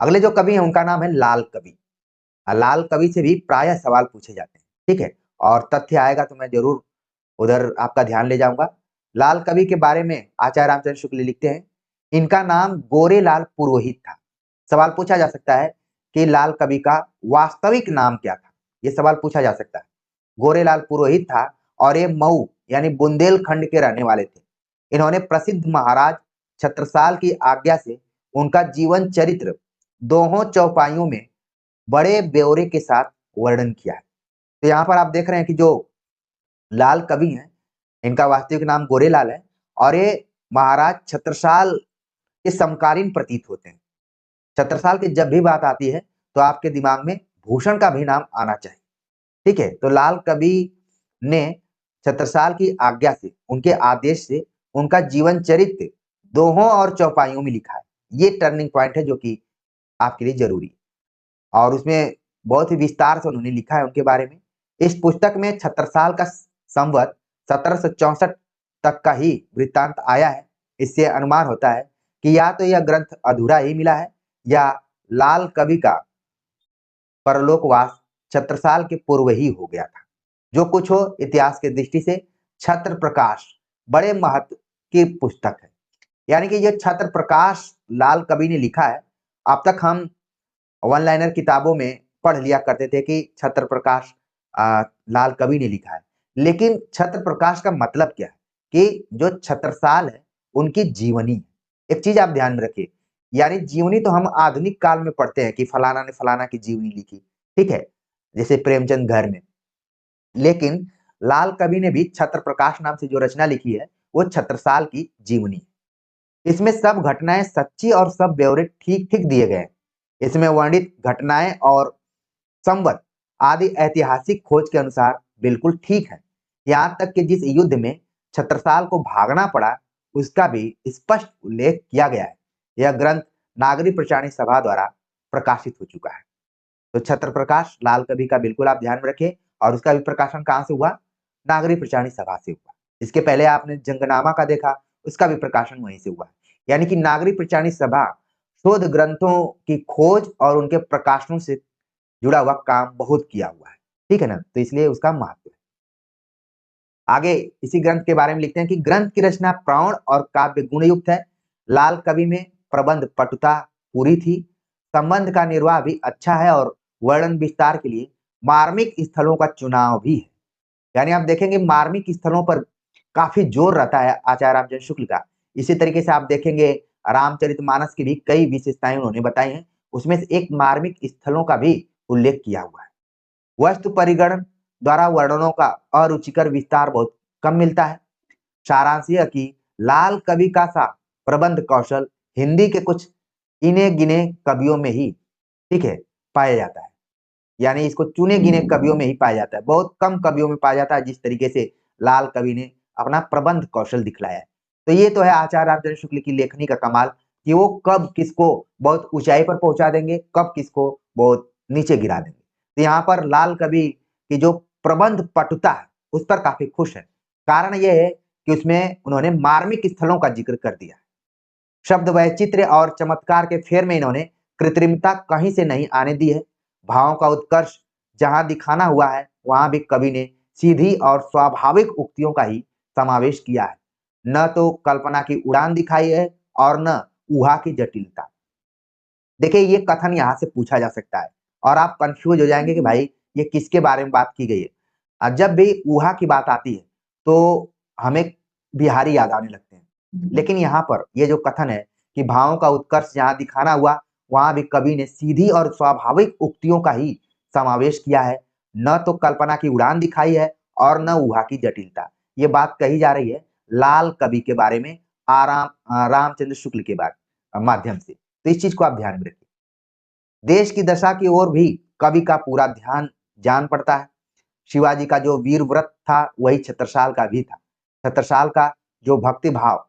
अगले जो कवि हैं उनका नाम है लाल कवि। लाल कवि से भी प्रायः सवाल पूछे जाते हैं, ठीक है, और तथ्य आएगा तो मैं जरूर उधर आपका ध्यान ले जाऊंगा। लाल कवि के बारे में आचार्य रामचंद्र शुक्ल लिखते हैं, इनका नाम गोरेलाल पुरोहित था। सवाल पूछा जा सकता है कि लाल कवि का वास्तविक नाम क्या था, ये सवाल पूछा जा सकता है। गोरेलाल पुरोहित था और ये मऊ यानी बुंदेलखंड के रहने वाले थे। इन्होंने प्रसिद्ध महाराज छत्रसाल की आज्ञा से उनका जीवन चरित्र दोहों चौपाइयों में बड़े ब्यौरे के साथ वर्णन किया है। तो यहाँ पर आप देख रहे हैं कि जो लाल कवि हैं इनका वास्तविक नाम गोरेलाल है और ये महाराज छत्रसाल के समकालीन प्रतीत होते हैं। छत्रसाल की जब भी बात आती है तो आपके दिमाग में भूषण का भी नाम आना चाहिए, ठीक है। तो लाल कवि ने छत्रसाल की आज्ञा से, उनके आदेश से उनका जीवन चरित्र दोहों और चौपाइयों में लिखा है। ये टर्निंग पॉइंट है जो कि आपके लिए जरूरी है और उसमें बहुत ही विस्तार से उन्होंने लिखा है उनके बारे में। इस पुस्तक में छत्रसाल का संवत 1764 तक का ही वृत्तांत आया है। इससे अनुमान होता है कि या तो यह ग्रंथ अधूरा ही मिला है या लाल कवि का परलोकवास छत्रसाल के पूर्व ही हो गया था। जो कुछ हो, इतिहास के दृष्टि से छत्र प्रकाश बड़े महत्व की पुस्तक है, यानी कि यह छत्र प्रकाश लाल कवि ने लिखा है। अब तक हम वन लाइनर किताबों में पढ़ लिया करते थे कि छत्र प्रकाश लाल कवि ने लिखा है, लेकिन छत्र प्रकाश का मतलब क्या है कि जो छत्रसाल है उनकी जीवनी। एक चीज आप ध्यान में रखिए, यानी जीवनी तो हम आधुनिक काल में पढ़ते हैं कि फलाना ने फलाना की जीवनी लिखी, ठीक है, जैसे प्रेमचंद घर में। लेकिन लाल कवि ने भी छत्र प्रकाश नाम से जो रचना लिखी है वो छत्रसाल की जीवनी है। इसमें सब घटनाएं सच्ची और सब ब्यौरे ठीक ठीक दिए गए हैं। इसमें वर्णित घटनाएं और संवत आदि ऐतिहासिक खोज के अनुसार बिल्कुल ठीक है। यहाँ तक कि जिस युद्ध में छत्रसाल को भागना पड़ा उसका भी स्पष्ट उल्लेख किया गया है। यह ग्रंथ नागरी प्रचारणी सभा द्वारा प्रकाशित हो चुका है। तो छत्र प्रकाश लाल कवि का बिल्कुल आप ध्यान में रखें। और उसका भी प्रकाशन कहाँ से हुआ? नागरी प्रचारणी सभा से हुआ। इसके पहले आपने जंगनामा का देखा, उसका भी प्रकाशन वहीं से हुआ। यानी कि नागरी प्रचारणी सभा शोध ग्रंथों की खोज और उनके प्रकाशनों से जुड़ा हुआ काम बहुत किया हुआ है। ठीक है ना, तो इसलिए उसका महत्व है। आगे इसी ग्रंथ के बारे में लिखते हैं कि ग्रंथ की रचना प्रौढ़ और काव्य गुण युक्त है। लाल कवि में प्रबंध पटुता पूरी थी, संबंध का निर्वाह भी अच्छा है और वर्णन विस्तार के लिए मार्मिक स्थलों का चुनाव भी है। यानी आप देखेंगे मार्मिक स्थलों पर काफी जोर रहता है आचार्य रामचंद्र शुक्ल का। इसी तरीके से आप देखेंगे रामचरितमानस की भी कई विशेषताएं उन्होंने बताई हैं, उसमें से एक मार्मिक स्थलों का भी उल्लेख किया हुआ है। वस्तु परिगणन द्वारा वर्णनों का अरुचिकर विस्तार बहुत कम मिलता है। सारांश यह कि लाल कवि का सा प्रबंध कौशल हिंदी के कुछ इने गिने कवियों में ही, ठीक है, पाया जाता है। यानी इसको चुने गिने कवियों में ही पाया जाता है, बहुत कम कवियों में पाया जाता है जिस तरीके से लाल कवि ने अपना प्रबंध कौशल दिखलाया है। तो ये तो है आचार्य रामचंद्र शुक्ल की लेखनी का कमाल कि वो कब किसको बहुत ऊंचाई पर पहुंचा देंगे, कब किसको बहुत नीचे गिरा देंगे। तो यहाँ पर लाल कवि की जो प्रबंध पटुता है उस पर काफी खुश है। कारण यह है कि उसमें उन्होंने मार्मिक स्थलों का जिक्र कर दिया। शब्द वैचित्र्य और चमत्कार के फेर में इन्होंने कृत्रिमता कहीं से नहीं आने दी है। भावों का उत्कर्ष जहां दिखाना हुआ है वहां भी कवि ने सीधी और स्वाभाविक उक्तियों का ही समावेश किया है। न तो कल्पना की उड़ान दिखाई है और न ऊहा की जटिलता। देखिए ये कथन यहाँ से पूछा जा सकता है और आप कंफ्यूज हो जाएंगे कि भाई ये किसके बारे में बात की गई है। जब भी ऊहा की बात आती है तो हमें बिहारी याद आने लगते हैं, लेकिन यहाँ पर ये जो कथन है कि भावों का उत्कर्ष जहाँ दिखाना हुआ वहां भी कवि ने सीधी और स्वाभाविक उक्तियों का ही समावेश किया है। न तो कल्पना की उड़ान दिखाई है और न ऊहा की जटिलता। ये बात कही जा रही है लाल कवि के बारे में, रामचंद्र शुक्ल के माध्यम से। तो इस चीज को आप ध्यान में रखिए। देश की दशा की ओर भी कवि का पूरा ध्यान जान पड़ता है। शिवाजी का जो वीर व्रत था वही छत्रसाल का भी था। छत्रसाल का जो भक्ति भाव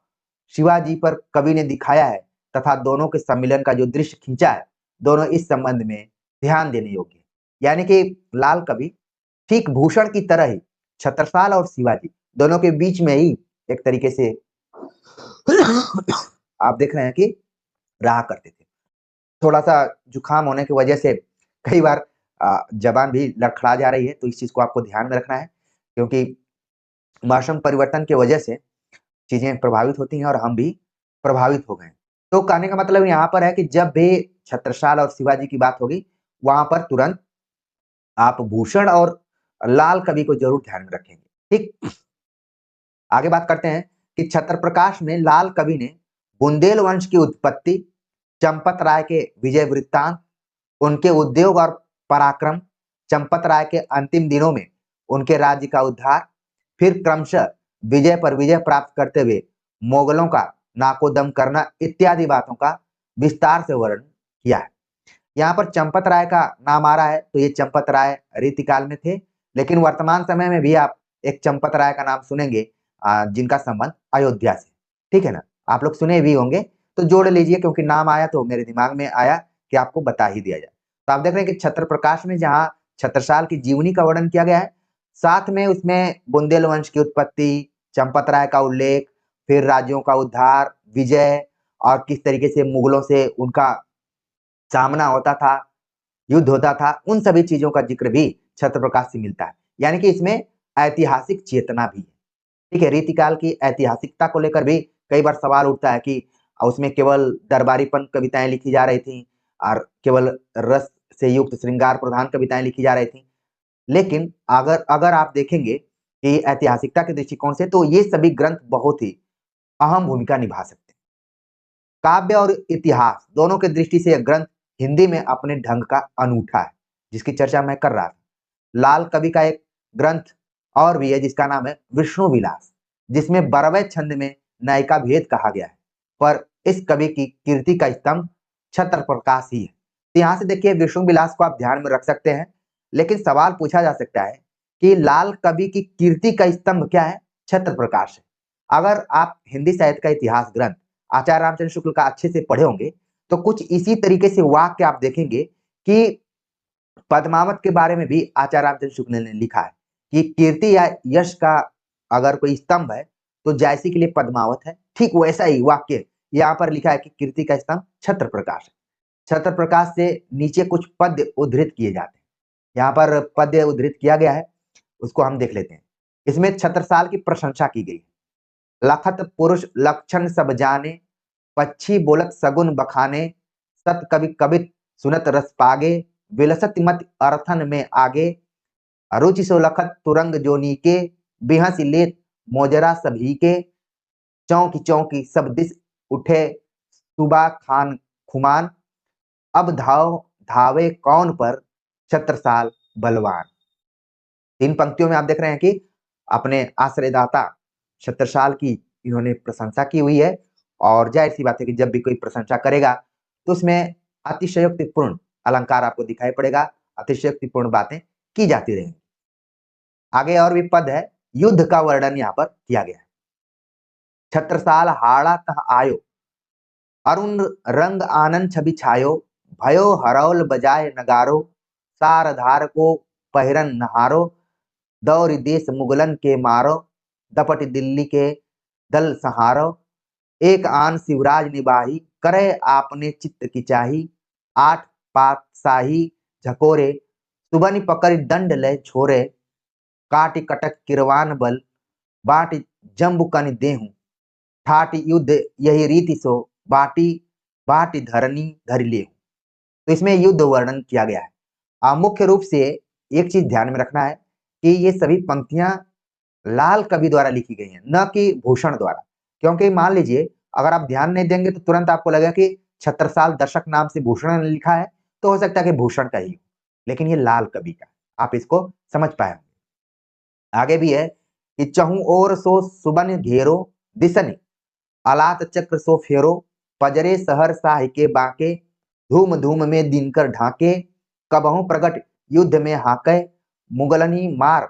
शिवाजी पर कवि ने दिखाया है तथा दोनों के सम्मिलन का जो दृश्य खींचा है, दोनों इस संबंध में ध्यान देने योग्य है। यानी कि लाल कवि ठीक भूषण की तरह ही छत्रसाल और शिवाजी दोनों के बीच में ही एक तरीके से आप देख रहे हैं कि रहा करते थे। थोड़ा सा जुकाम होने की वजह से कई बार जबान भी लड़खड़ा जा रही है, तो इस चीज को आपको ध्यान में रखना है क्योंकि मौसम परिवर्तन की वजह से चीजें प्रभावित होती हैं और हम भी प्रभावित हो गए। तो कहने का मतलब यहाँ पर है कि जब भी छत्रसाल और शिवाजी की बात होगी वहां पर तुरंत आप भूषण और लाल कवि को जरूर ध्यान में रखेंगे। ठीक, आगे बात करते हैं कि छत्र प्रकाश में लाल कवि ने बुंदेल वंश की उत्पत्ति, चंपत राय के विजय वृत्तांत, उनके उद्योग और पराक्रम, चंपत राय के अंतिम दिनों में उनके राज्य का उद्धार, फिर क्रमशः विजय पर विजय प्राप्त करते हुए मोगलों का नाकोदम करना इत्यादि बातों का विस्तार से वर्णन किया है। यहाँ पर चंपत राय का नाम आ रहा है तो ये चंपत राय रीतिकाल में थे, लेकिन वर्तमान समय में भी आप एक चंपत राय का नाम सुनेंगे जिनका संबंध अयोध्या से। ठीक है ना, आप लोग सुने भी होंगे तो जोड़ लीजिए क्योंकि नाम आया तो मेरे दिमाग में आया कि आपको बता ही दिया जाए। तो आप देख रहे हैं कि छत्र प्रकाश में जहाँ छत्रसाल की जीवनी का वर्णन किया गया है, साथ में उसमें बुंदेल वंश की उत्पत्ति, चंपत राय का उल्लेख, फिर राज्यों का उद्धार, विजय और किस तरीके से मुगलों से उनका सामना होता था, युद्ध होता था, उन सभी चीजों का जिक्र भी छत्र प्रकाश से मिलता है। यानी कि इसमें ऐतिहासिक चेतना भी है। ठीक है, रीतिकाल की ऐतिहासिकता को लेकर भी कई बार सवाल उठता है कि उसमें केवल दरबारीपन कविताएं लिखी जा रही थी और केवल रस से युक्त श्रृंगार प्रधान कविताएं लिखी जा रही थी। लेकिन अगर अगर आप देखेंगे कि ऐतिहासिकता के दृष्टिकोण से तो ये सभी ग्रंथ बहुत ही अहम भूमिका निभा सकते हैं। काव्य और इतिहास दोनों की दृष्टि से यह ग्रंथ हिंदी में अपने ढंग का अनूठा है, जिसकी चर्चा मैं कर रहा था। लाल कवि का एक ग्रंथ और भी है जिसका नाम है विष्णु विलास। जिसमें 12वें छंद में नायिका भेद कहा गया है, पर इस कवि की कीर्ति का स्तंभ छत्र प्रकाश ही है। तो यहाँ से देखिए विष्णु विलास को आप ध्यान में रख सकते हैं, लेकिन सवाल पूछा जा सकता है कि लाल कवि की कीर्ति का स्तंभ क्या है? छत्र प्रकाश है। अगर आप हिंदी साहित्य का इतिहास ग्रंथ आचार्य रामचंद्र शुक्ल का अच्छे से पढ़े होंगे तो कुछ इसी तरीके से वाक्य आप देखेंगे कि पद्मावत के बारे में भी आचार्य रामचंद्र शुक्ल ने लिखा है कि कीर्ति या यश का अगर कोई स्तंभ है तो जैसी के लिए पद्मावत है, ठीक वैसा ही वाक्य यहाँ पर लिखा है कि कीर्ति का स्तंभ छत्र प्रकाश है। छत्र प्रकाश से नीचे कुछ पद्य उद्धृत किए जाते हैं। यहाँ पर पद्य उद्धृत किया गया है, उसको हम देख लेते हैं। इसमें छत्रसाल की प्रशंसा की गई। लखत पुरुष लक्षण सब जाने, पक्षी बोलत सगुन बखाने, सत कवि कवित सुनत रस पागे, विलसत मत अर्थन में आगे, रुचि सो लखत तुरंग जोनी के, बिहस लेत मोजरा सभी के, चौकी चौकी सब दिस उठे सुबा खान खुमान, अब धावे कौन पर छत्रसाल बलवान। इन पंक्तियों में आप देख रहे हैं कि अपने आश्रयदाता छत्रसाल की इन्होंने प्रशंसा की हुई है, और जाहिर सी बात है कि जब भी कोई प्रशंसा करेगा तो उसमें अतिशयोक्तिपूर्ण अलंकार आपको दिखाई पड़ेगा, अतिशयोक्तिपूर्ण बातें की जाती रहेंगी। आगे और भी पद है, युद्ध का वर्णन यहाँ पर किया गया है। छत्रसाल हाड़ा तह आयो, अरुण रंग आनंद छवि छायो, भयो हरौल बजाय नगारो, सारधार को पहिरन नहारो, दौरी देश मुगलन के मारो, दपट दिल्ली के दल सहारो, एक आन शिवराज निबाही, करे आपने चित्त की चाही, आठ पातशाही झकोरे, सुबन पकड़ दंड ले छोरे, काटी कटक किरवान बल, बाटी जम्बु कनि देहु, ठाटी युद्ध यही रीति सो, बाटी बाटी धरनी धरि लेहु। तो इसमें युद्ध वर्णन किया गया है। मुख्य रूप से एक चीज ध्यान में रखना है कि ये सभी पंक्तियां लाल कवि द्वारा लिखी गई हैं, न कि भूषण द्वारा। क्योंकि मान लीजिए अगर आप ध्यान नहीं देंगे तो तुरंत आपको लगेगा कि छत्रसाल दर्शक नाम से भूषण ने लिखा है, तो हो सकता है कि भूषण का ही हो, लेकिन ये लाल कवि का, आप इसको समझ पाए। आगे भी है कि चहु और सो सुबन घेरो, दिसनी अलात चक्र सो फेरो, पजरे सहर साहि के बाके, धूम धूम में दिनकर ढाके, कबहू प्रगट युद्ध में हाके, मुगलनी मार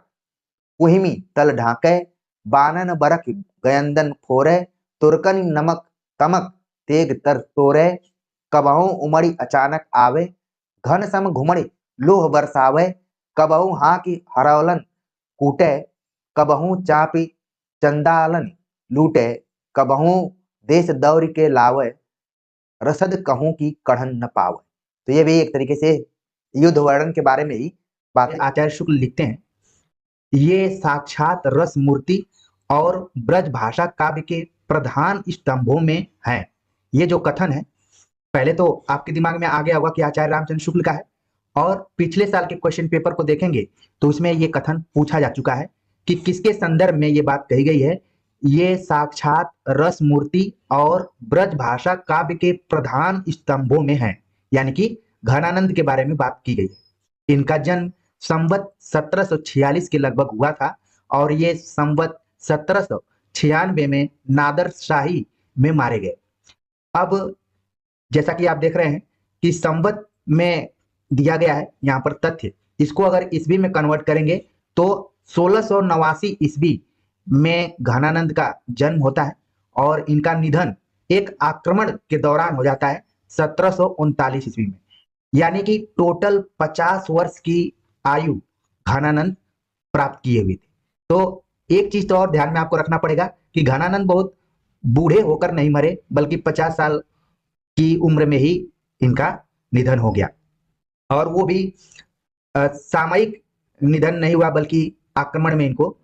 कुहिमी तल ढाके, बानन बरख गयंदन फोरे, तुर्कन नमक तमक तेग तर तोरे, कबहू उमड़ी अचानक आवे, घन सम घुमड़ी लोह बरसावे, कबहू हाँ की हरौलन कूटे, कबहू चापी चंदालन लूटे, कबहू देश दौरी के लावे, रसद कहूं की कढ़न न पावे। तो ये भी एक तरीके से युद्ध वर्णन के बारे में ही बात आचार्य शुक्ल लिखते हैं। ये साक्षात रस मूर्ति और ब्रज भाषा काव्य के प्रधान स्तंभों में है। ये जो कथन है पहले तो आपके दिमाग में आ गया होगा कि आचार्य रामचंद्र शुक्ल का है, और पिछले साल के क्वेश्चन पेपर को देखेंगे तो उसमें ये कथन पूछा जा चुका है कि किसके संदर्भ में ये बात कही गई है। ये साक्षात रस मूर्ति और ब्रज भाषा काव्य के प्रधान स्तंभों में है, यानी कि घनानंद के बारे में बात की गई है। इनका जन्म संवत 1746 के लगभग हुआ था, और ये संवत 1796 में नादर शाही में मारे गए। अब जैसा कि आप देख रहे हैं कि संवत में दिया गया है यहाँ पर तथ्य, इसको अगर ईस्वी में कन्वर्ट करेंगे तो 1689 ईस्वी में घनानंद का जन्म होता है, और इनका निधन एक आक्रमण के दौरान हो जाता है 1739 ईस्वी में। यानी कि टोटल 50 वर्ष की आयु घनानंद प्राप्त किए हुए थे। तो एक चीज तो और ध्यान में आपको रखना पड़ेगा कि घनानंद बहुत बूढ़े होकर नहीं मरे, बल्कि 50 साल की उम्र में ही इनका निधन हो गया, और वो भी सामयिक निधन नहीं हुआ, बल्कि आक्रमण में इनको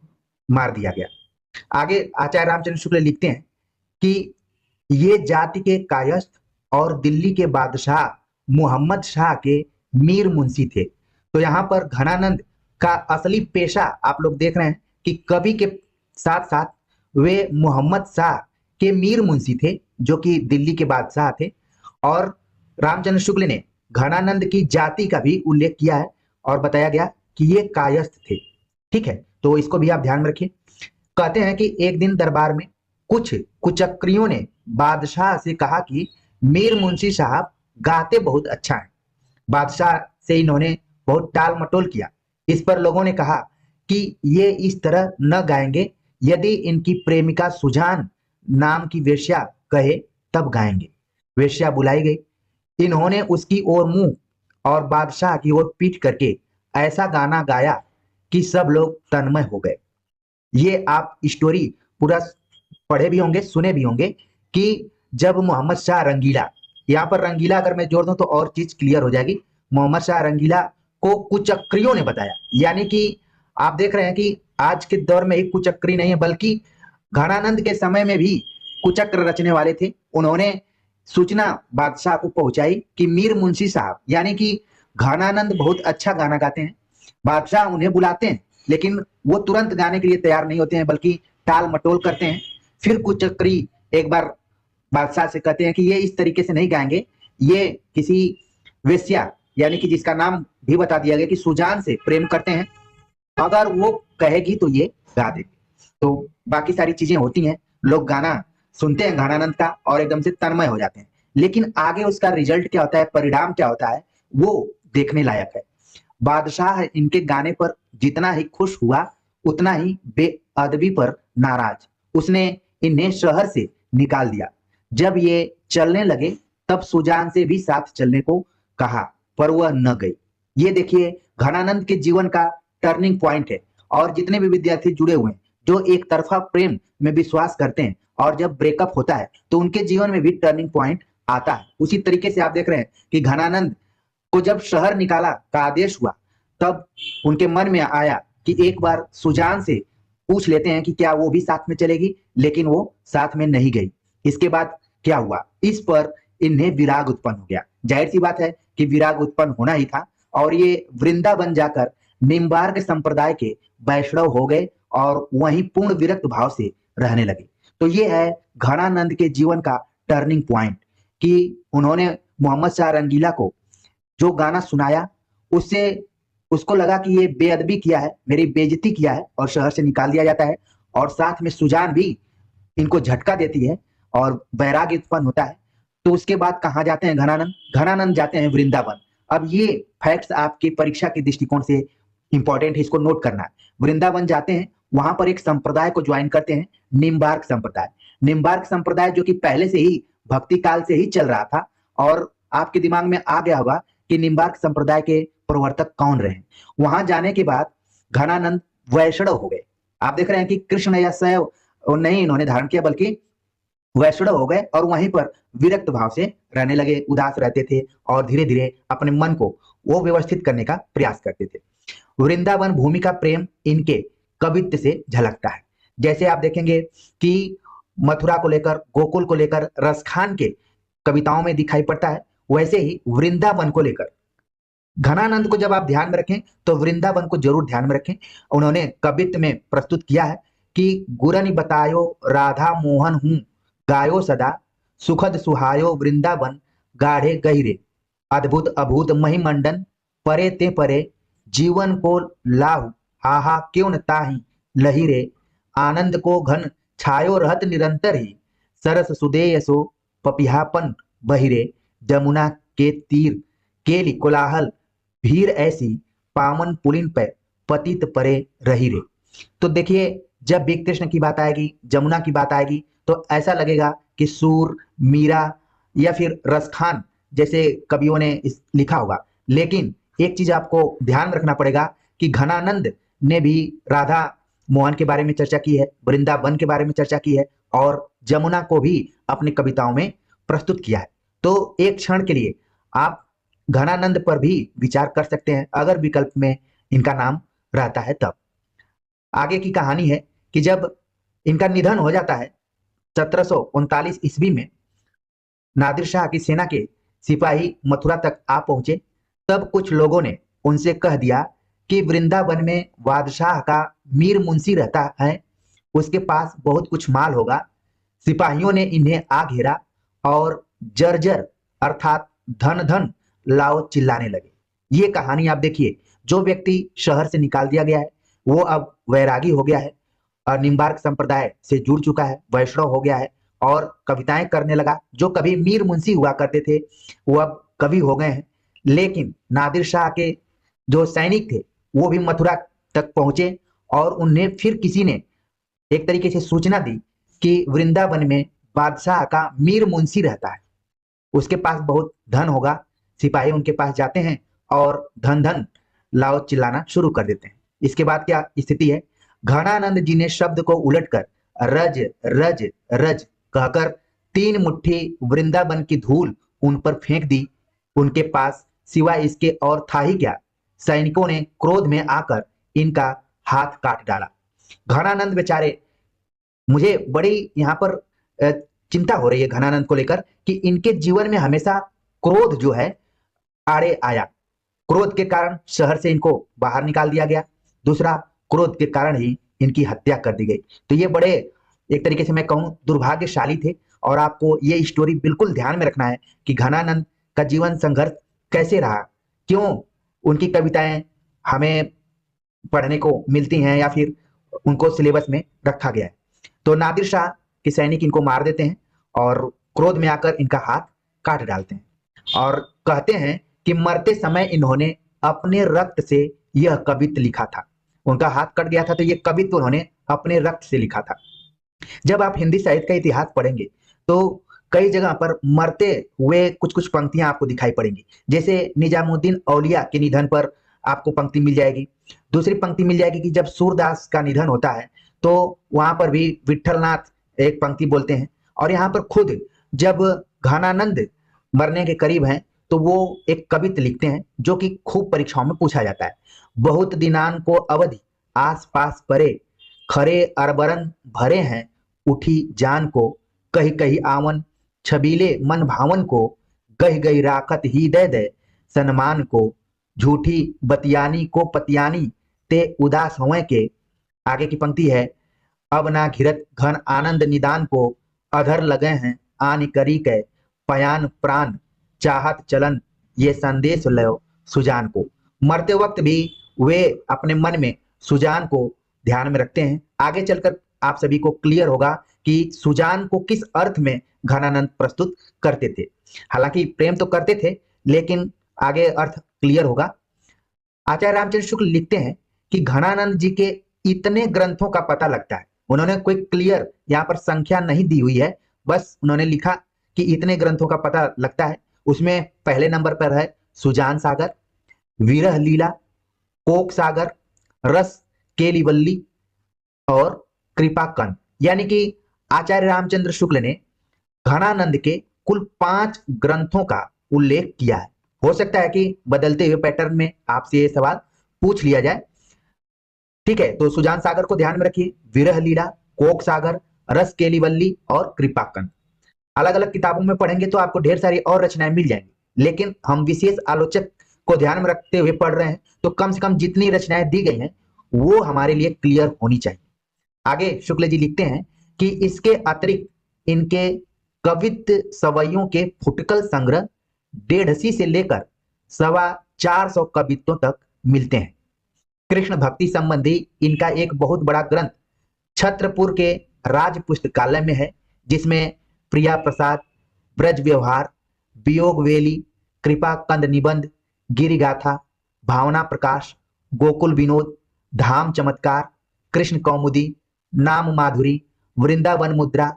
मार दिया गया। आगे आचार्य रामचंद्र शुक्ल लिखते हैं कि ये जाति के कायस्थ और दिल्ली के बादशाह मोहम्मद शाह के मीर मुंशी थे। तो यहाँ पर घनानंद का असली पेशा आप लोग देख रहे हैं कि कवि के साथ साथ वे मोहम्मद शाह के मीर मुंशी थे, जो कि दिल्ली के बादशाह थे। और रामचंद्र शुक्ल ने घनानंद की जाति का भी उल्लेख किया है और बताया गया कि ये कायस्थ थे। ठीक है, तो इसको भी आप ध्यान में रखिए। कहते हैं कि एक दिन दरबार में कुछ कुचक्रियों ने बादशाह से कहा कि मीर मुंशी साहब गाते बहुत अच्छा है। बादशाह से इन्होंने बहुत टाल मटोल किया। इस पर लोगों ने कहा कि ये इस तरह न गाएंगे, यदि इनकी प्रेमिका सुजान नाम की वेश्या कहे तब गाएंगे। वेश्या बुलाई गई। इन्होंने उसकी ओर मुंह और बादशाह की ओर पीट करके ऐसा गाना गाया कि सब लोग तन्मय हो गए। ये आप स्टोरी पूरा पढ़े भी होंगे, सुने भी होंगे कि जब मोहम्मद शाह रंगीला, यहाँ पर रंगीला अगर मैं जोड़ दूं तो और चीज क्लियर हो जाएगी। मोहम्मद शाह रंगीला को कुचक्रियों ने बताया, यानी कि आप देख रहे हैं कि आज के दौर में एक कुचक्री नहीं है, बल्कि घनानंद के समय में भी कुचक्र रचने वाले थे। उन्होंने सूचना बादशाह को पहुंचाई कि मीर मुंशी साहब, यानी कि घनानंद बहुत अच्छा गाना गाते हैं। बादशाह उन्हें बुलाते हैं, लेकिन वो तुरंत गाने के लिए तैयार नहीं होते हैं, बल्कि टाल मटोल करते हैं। फिर कुचक्री एक बार बादशाह से कहते हैं कि ये इस तरीके से नहीं गाएंगे, ये किसी वेश्या, यानी कि जिसका नाम भी बता दिया गया कि सुजान से प्रेम करते हैं, अगर वो कहेगी तो ये गा देंगे। तो बाकी सारी चीजें होती हैं, लोग गाना सुनते हैं घनानंद का और एकदम से तन्मय हो जाते हैं, लेकिन आगे उसका रिजल्ट क्या होता है, परिणाम क्या होता है, वो देखने लायक है। बादशाह इनके गाने पर जितना ही खुश हुआ, उतना ही बेअदबी पर नाराज। उसने इन्हें शहर से निकाल दिया। जब ये चलने लगे तब सुजान से भी साथ चलने को कहा, पर वह न गई। ये देखिए घनानंद के जीवन का टर्निंग पॉइंट है। और जितने भी विद्यार्थी जुड़े हुए हैं जो एक तरफा प्रेम में विश्वास करते हैं, और जब ब्रेकअप होता है तो उनके जीवन में भी टर्निंग पॉइंट आता है। उसी तरीके से आप देख रहे हैं कि घनानंद को जब शहर निकाला का आदेश हुआ, तब उनके मन में आया कि एक बार सुजान से पूछ लेते हैं कि क्या वो भी साथ में चलेगी, लेकिन वो साथ में नहीं गई। इसके बाद क्या हुआ, इस पर इन्हें विराग उत्पन्न हो गया। जाहिर सी बात है कि विराग उत्पन्न होना ही था, और ये वृंदावन जाकर निम्बार्क संप्रदाय के वैष्णव हो गए और वहीं पूर्ण विरक्त भाव से रहने लगे। तो ये है घनानंद के जीवन का टर्निंग पॉइंट, कि उन्होंने मोहम्मद शाह रंगीला को जो गाना सुनाया, उससे उसको लगा कि ये बेअदबी किया है, मेरी बेइज्जती किया है, और शहर से निकाल दिया जाता है। और साथ में सुजान भी इनको झटका देती है और वैराग्य उत्पन्न होता है। तो उसके बाद कहाँ जाते हैं घनानंद? घनानंद जाते हैं वृंदावन। अब ये फैक्ट्स आपकी परीक्षा के दृष्टिकोण से इंपॉर्टेंट है, इसको नोट करना है। वृंदावन जाते हैं, वहां पर एक संप्रदाय को ज्वाइन करते हैं, निम्बार्क संप्रदाय। निम्बार्क संप्रदाय जो कि पहले से ही भक्ति काल से ही चल रहा था, और आपके दिमाग में आ गया होगा कि निम्बार्क संप्रदाय के प्रवर्तक कौन रहे। वहां जाने के बाद घनानंद वैष्णव हो गए। आप देख रहे हैं कि कृष्ण या शैव नहीं इन्होंने धारण किया, बल्कि वैष्णव हो गए और वहीं पर विरक्त भाव से रहने लगे, उदास रहते थे, और धीरे धीरे अपने मन को वो व्यवस्थित करने का प्रयास करते थे। वृंदावन भूमि का प्रेम इनके कवित्व से झलकता है। जैसे आप देखेंगे कि मथुरा को लेकर, गोकुल को लेकर रसखान के कविताओं में दिखाई पड़ता है, वैसे ही वृंदावन को लेकर घनानंद को जब आप ध्यान में रखें तो वृंदावन को जरूर ध्यान में रखें। उन्होंने कवित्व में प्रस्तुत किया है कि गुरनि बतायो राधा मोहन हूं, गायो सदा सुखद सुहायो वृंदावन, गाढ़े गहिरे अद्भुत अभूत महिमंडन, परे ते परे जीवन को लाहु, हाहा क्यों न ताहि लहिरे, आनंद को घन छायो रहत निरंतर ही, सरस सुदेयसो पपिहापन बहिरे, जमुना के तीर केली कोलाहल भीड़ ऐसी, पावन पुलिन पे पतित परे रही रे। तो देखिए जब भी कृष्ण की बात आएगी, जमुना की बात आएगी, तो ऐसा लगेगा कि सूर, मीरा या फिर रसखान जैसे कवियों ने लिखा होगा। लेकिन एक चीज आपको ध्यान में रखना पड़ेगा कि घनानंद ने भी राधा मोहन के बारे में चर्चा की है, वृंदावन के बारे में चर्चा की है, और जमुना को भी अपनी कविताओं में प्रस्तुत किया है। तो एक क्षण के लिए आप घनानंद पर भी विचार कर सकते हैं, अगर विकल्प में इनका नाम रहता है तब। आगे की कहानी है कि जब इनका निधन हो जाता है 1739 ईस्वी में, नादिर शाह की सेना के सिपाही मथुरा तक आ पहुंचे। तब कुछ लोगों ने उनसे कह दिया कि वृंदावन में बादशाह का मीर मुंशी रहता है, उसके पास बहुत कुछ माल होगा। सिपाहियों ने इन्हें आ घेरा और जर्जर अर्थात धन धन लाओ चिल्लाने लगे। ये कहानी आप देखिए, जो व्यक्ति शहर से निकाल दिया गया है वो अब वैरागी हो गया है, निम्बार्क संप्रदाय से जुड़ चुका है, वैष्णव हो गया है और कविताएं करने लगा। जो कभी मीर मुंशी हुआ करते थे वो अब कवि हो गए हैं। लेकिन नादिर शाह के जो सैनिक थे वो भी मथुरा तक पहुंचे और उन्हें फिर किसी ने एक तरीके से सूचना दी कि वृंदावन में बादशाह का मीर मुंशी रहता है, उसके पास बहुत धन होगा। सिपाही उनके पास जाते हैं और धन धन लाओ चिल्लाना शुरू कर देते हैं। इसके बाद क्या स्थिति है, घनानंद जी ने शब्द को उलटकर रज रज रज कहकर 3 मुट्ठी वृंदावन की धूल उन पर फेंक दी। उनके पास सिवाय इसके और था ही क्या। सैनिकों ने क्रोध में आकर इनका हाथ काट डाला। घनानंद बेचारे, मुझे बड़ी यहाँ पर चिंता हो रही है घनानंद को लेकर कि इनके जीवन में हमेशा क्रोध जो है आड़े आया। क्रोध के कारण शहर से इनको बाहर निकाल दिया गया। दूसरा, क्रोध के कारण ही इनकी हत्या कर दी गई। तो ये बड़े एक तरीके से मैं कहूं दुर्भाग्यशाली थे। और आपको ये स्टोरी बिल्कुल ध्यान में रखना है कि घनानंद का जीवन संघर्ष कैसे रहा, क्यों उनकी कविताएं हमें पढ़ने को मिलती हैं या फिर उनको सिलेबस में रखा गया है। तो नादिर शाह के सैनिक इनको मार देते हैं और क्रोध में आकर इनका हाथ काट डालते हैं और कहते हैं कि मरते समय इन्होंने अपने रक्त से यह कवित्व लिखा था। उनका हाथ कट गया था तो ये कवित्व उन्होंने अपने रक्त से लिखा था। जब आप हिंदी साहित्य का इतिहास पढ़ेंगे तो कई जगह पर मरते हुए कुछ कुछ पंक्तियां आपको दिखाई पड़ेंगी। जैसे निजामुद्दीन औलिया के निधन पर आपको पंक्ति मिल जाएगी। दूसरी पंक्ति मिल जाएगी कि जब सूरदास का निधन होता है तो वहां पर भी विठलनाथ एक पंक्ति बोलते हैं। और यहाँ पर खुद जब घनानंद मरने के करीब हैं तो वो एक कवित्व लिखते हैं जो कि खूब परीक्षाओं में पूछा जाता है। बहुत दिनान को अवधि आस पास परे, खरे अरबरन भरे हैं उठी जान को, कही कही आवन छबीले मन भावन को, गही गही राखत ही दे दे सन्मान को, झूठी बतियानी को पतियानी ते उदास हुए के। आगे की पंक्ति है, अब ना घिरत घन आनंद निदान को, अधर लगे हैं आन करी के, पयान प्राण चाहत चलन ये संदेश लो सुजान को। मरते वक्त भी वे अपने मन में सुजान को ध्यान में रखते हैं। आगे चलकर आप सभी को क्लियर होगा कि सुजान को किस अर्थ में घनानंद प्रस्तुत करते थे। हालांकि प्रेम तो करते थे लेकिन आगे अर्थ क्लियर होगा। आचार्य रामचंद्र शुक्ल लिखते हैं कि घनानंद जी के इतने ग्रंथों का पता लगता है। उन्होंने कोई क्लियर यहाँ पर संख्या नहीं दी हुई है, बस उन्होंने लिखा कि इतने ग्रंथों का पता लगता है। उसमें पहले नंबर पर है सुजान सागर, विरह लीला, कोक सागर, रस केलीवल्ली और कृपा कंद। यानी कि आचार्य रामचंद्र शुक्ल ने घनानंद के कुल 5 ग्रंथों का उल्लेख किया है। हो सकता है कि बदलते हुए पैटर्न में आपसे ये सवाल पूछ लिया जाए। ठीक है, तो सुजान सागर को ध्यान में रखिए, विरह लीला, कोक सागर, रस केलीवल्ली और कृपाकंद। अलग अलग किताबों में पढ़ेंगे तो आपको ढेर सारी और रचनाएं मिल जाएंगी, लेकिन हम विशेष आलोचक को ध्यान में रखते हुए पढ़ रहे हैं तो कम से कम जितनी रचनाएं दी गई हैं वो हमारे लिए क्लियर होनी चाहिए। आगे शुक्ल जी लिखते हैं कि इसके अतिरिक्त इनके कवित्व सवैयों के फुटकल संग्रह 150 से लेकर 425 कवित्वों तक मिलते हैं। कृष्ण भक्ति संबंधी इनका एक बहुत बड़ा ग्रंथ छत्रपुर के राज पुस्तकालय में है, जिसमें प्रिया प्रसाद, ब्रज व्यवहार, वियोग वेली, कृपा कंद निबंध, गिरि गाथा, भावना प्रकाश, गोकुल विनोद, धाम चमत्कार, कृष्ण कौमुदी, नाम माधुरी, वृंदावन मुद्रा,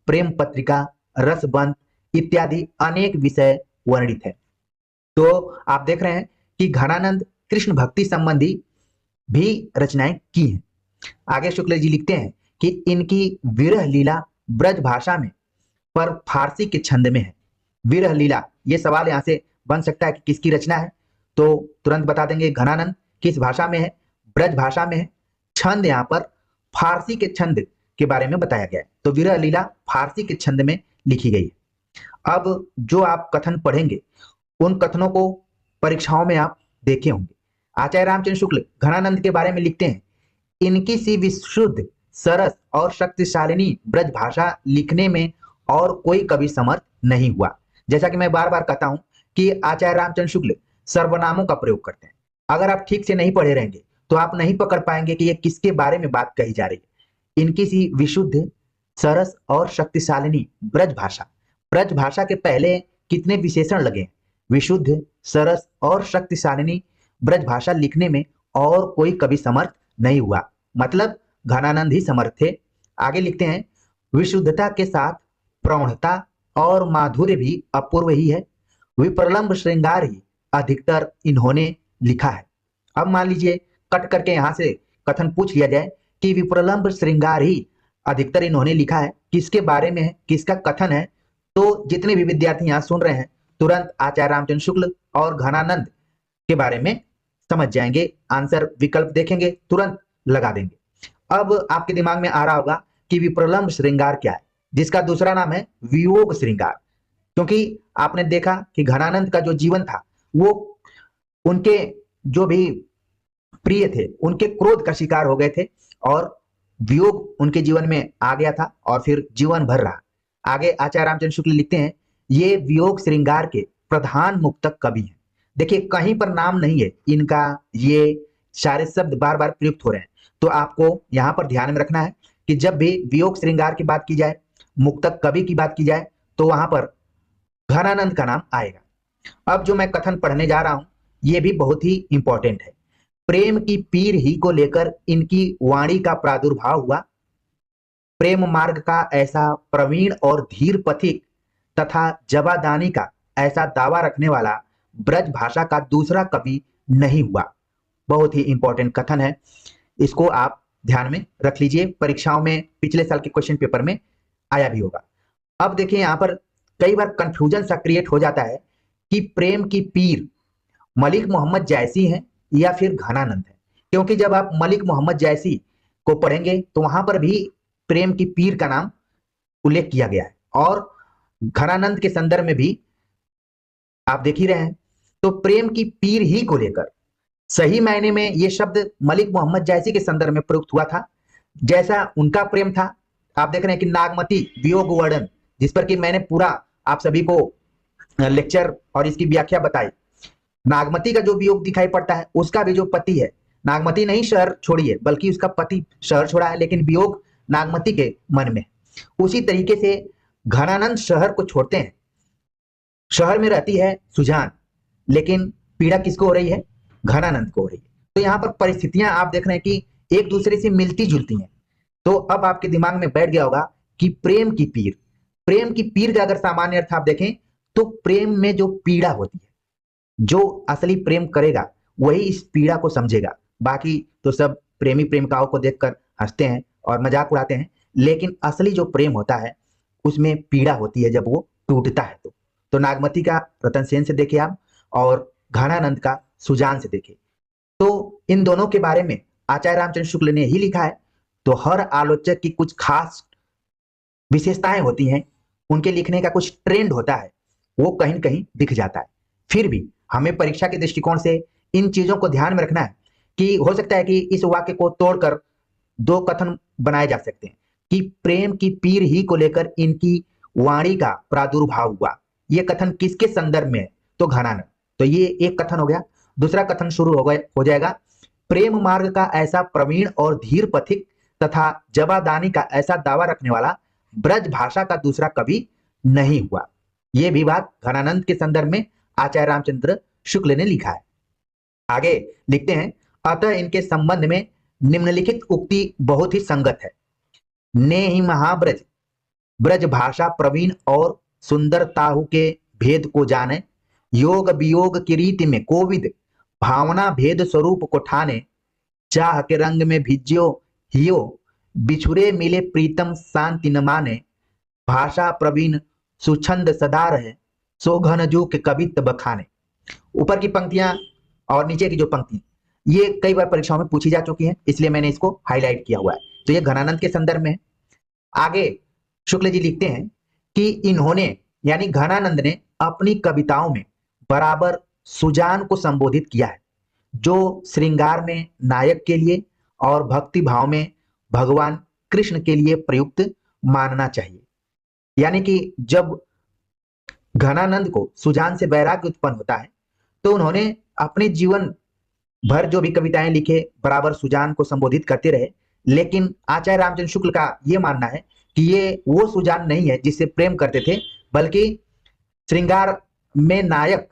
प्रेम पत्रिका, रसबंध इत्यादि अनेक विषय वर्णित है। तो आप देख रहे हैं कि घनानंद कृष्ण भक्ति संबंधी भी रचनाएं की हैं। आगे शुक्ल जी लिखते हैं कि इनकी विरह लीला ब्रज भाषा में पर फारसी के छंद में है। विरह लीला, ये सवाल यहां से बन सकता है कि किसकी रचना है, तो तुरंत बता देंगे घनानंद। किस भाषा में है? ब्रज भाषा में है। छंद यहाँ पर फारसी के छंद के बारे में बताया गया है, तो विरह लीला फारसी के छंद में लिखी गई है। अब जो आप कथन पढ़ेंगे उन कथनों को परीक्षाओं में आप देखे होंगे। आचार्य रामचंद्र शुक्ल घनानंद के बारे में लिखते हैं, इनकी सी विशुद्ध सरस और शक्तिशालिनी ब्रज भाषा लिखने में और कोई कवि समर्थ नहीं हुआ। जैसा कि मैं बार बार कहता हूं कि आचार्य रामचंद्र शुक्ल सर्वनामों का प्रयोग करते हैं। अगर आप ठीक से नहीं पढ़े रहेंगे तो आप नहीं पकड़ पाएंगे कि ये किसके बारे में बात कही जा रही है। इनकी सी विशुद्ध, सरस और शक्तिशालिनी ब्रज भाषा। ब्रज भाषा के पहले कितने विशेषण लगे? विशुद्ध, सरस और शक्तिशालिनी ब्रज भाषा लिखने में और कोई कवि समर्थ नहीं हुआ, मतलब घनानंद ही समर्थ थे। आगे लिखते हैं, विशुद्धता के साथ प्रौढ़ता और माधुर्य भी अपूर्व ही है। विप्रलंब श्रृंगार ही अधिकतर इन्होंने लिखा है। अब मान लीजिए कट करके यहां से कथन पूछ लिया जाए कि विप्रलंब श्रृंगार ही अधिकतर इन्होंने लिखा है, किसके बारे में है, किसका कथन है? तो जितने भी विद्यार्थी यहाँ सुन रहे हैं तुरंत आचार्य रामचंद्र शुक्ल और घनानंद के बारे में समझ जाएंगे, आंसर विकल्प देखेंगे तुरंत लगा देंगे। अब आपके दिमाग में आ रहा होगा कि विप्रलंब श्रृंगार क्या है, जिसका दूसरा नाम है वियोग श्रृंगार। क्योंकि आपने देखा कि घनानंद का जो जीवन था वो उनके जो भी प्रिय थे उनके क्रोध का शिकार हो गए थे और वियोग उनके जीवन में आ गया था और फिर जीवन भर रहा। आगे आचार्य रामचंद्र शुक्ल लिखते हैं, ये वियोग श्रृंगार के प्रधान मुक्तक कवि हैं। देखिए कहीं पर नाम नहीं है इनका, ये सारे शब्द बार बार प्रयुक्त हो रहे हैं, तो आपको यहाँ पर ध्यान में रखना है कि जब भी वियोग श्रृंगार की बात की जाए, मुक्तक कवि की बात की जाए, तो वहां पर घनानंद का नाम आएगा। अब जो मैं कथन पढ़ने जा रहा हूं ये भी बहुत ही इंपॉर्टेंट है। प्रेम की पीर ही को लेकर इनकी वाणी का प्रादुर्भाव हुआ। प्रेम मार्ग का ऐसा प्रवीण और धीर पथिक तथा जवादानी का ऐसा दावा रखने वाला ब्रज भाषा का दूसरा कवि नहीं हुआ। बहुत ही इंपॉर्टेंट कथन है, इसको आप ध्यान में रख लीजिए, परीक्षाओं में पिछले साल के क्वेश्चन पेपर में आया भी होगा। अब देखिए यहाँ पर कई बार कंफ्यूजन सा क्रिएट हो जाता है कि प्रेम की पीर मलिक मोहम्मद जैसी हैं या फिर घनानंद है, क्योंकि जब आप मलिक मोहम्मद जैसी को पढ़ेंगे तो वहां पर भी प्रेम की पीर का नाम उल्लेख किया गया है और घनानंद के संदर्भ में भी आप देख ही रहे हैं। तो प्रेम की पीर ही को लेकर सही मायने में यह शब्द मलिक मोहम्मद जैसी के संदर्भ में प्रयुक्त हुआ था, जैसा उनका प्रेम था। आप देख रहे हैं कि नागमती वियोग वर्णन, जिस पर कि मैंने पूरा आप सभी को लेक्चर और इसकी व्याख्या बताई। नागमती का जो वियोग दिखाई पड़ता है उसका भी जो पति है, नागमती नहीं शहर छोड़ी है बल्कि उसका पति शहर छोड़ा है, लेकिन वियोग नागमती के मन में। उसी तरीके से घनानंद शहर को छोड़ते हैं, शहर में रहती है सुजान, लेकिन पीड़ा किसको हो रही है? घनानंद को हो रही है। तो यहाँ पर परिस्थितियां आप देख रहे हैं कि एक दूसरे से मिलती जुलती हैं। तो अब आपके दिमाग में बैठ गया होगा कि प्रेम की पीर, प्रेम की पीर का अगर सामान्य अर्थ आप देखें तो प्रेम में जो पीड़ा होती है, जो असली प्रेम करेगा वही इस पीड़ा को समझेगा। बाकी तो सब प्रेमी प्रेमिकाओं को देखकर हंसते हैं और मजाक उड़ाते हैं, लेकिन असली जो प्रेम होता है उसमें पीड़ा होती है जब वो टूटता है। तो नागमती का रतन सेन से देखे आप और घनानंद का सुजान से देखे। तो इन दोनों के बारे में आचार्य रामचंद्र शुक्ल ने ही लिखा है। तो हर आलोचक की कुछ खास विशेषताएं होती हैं, उनके लिखने का कुछ ट्रेंड होता है, वो कहीं कहीं दिख जाता है। फिर भी हमें परीक्षा के दृष्टिकोण से इन चीजों को ध्यान में रखना है कि हो सकता है कि इस वाक्य को तोड़कर दो कथन बनाए जा सकते हैं कि प्रेम की पीर ही को लेकर इनकी वाणी का प्रादुर्भाव हुआ। यह कथन किसके संदर्भ में है? तो घनानंद। तो ये एक कथन हो गया। दूसरा कथन शुरू हो जाएगा, प्रेम मार्ग का ऐसा प्रवीण और धीर पथिक तथा जवादानी का ऐसा दावा रखने वाला ब्रज भाषा का दूसरा कवि नहीं हुआ। यह भी बात घनानंद के संदर्भ में आचार्य रामचंद्र शुक्ल ने लिखा है। आगे लिखते हैं, अतः इनके संबंध में निम्नलिखित उक्ति बहुत ही संगत है। ने ही महाब्रज ब्रज भाषा प्रवीण और सुंदरताहु के भेद को जाने, योग वियोग की रीति में कोविद भावना भेद स्वरूप को ठाने, चाह के रंग में भिज्यो हियो बिछुरे मिले प्रीतम शांति न माने, भाषा प्रवीण सुछंद सदा रहे सो घन जो के कवित्त बखाने। ऊपर की पंक्तियां और नीचे की जो पंक्ति ये कई बार परीक्षाओं में पूछी जा चुकी हैं, इसलिए मैंने इसको हाईलाइट किया हुआ है। तो ये घनानंद के संदर्भ में है। आगे शुक्ल जी लिखते हैं कि इन्होंने यानी घनानंद ने अपनी कविताओं में बराबर सुजान को संबोधित किया है, जो श्रृंगार में नायक के लिए और भक्ति भाव में भगवान कृष्ण के लिए प्रयुक्त मानना चाहिए। यानी कि जब घनानंद को सुजान से वैराग्य उत्पन्न होता है तो उन्होंने अपने जीवन भर जो भी कविताएं लिखे बराबर सुजान को संबोधित करते रहे, लेकिन आचार्य रामचंद्र शुक्ल का यह मानना है कि ये वो सुजान नहीं है जिससे प्रेम करते थे, बल्कि श्रृंगार में नायक,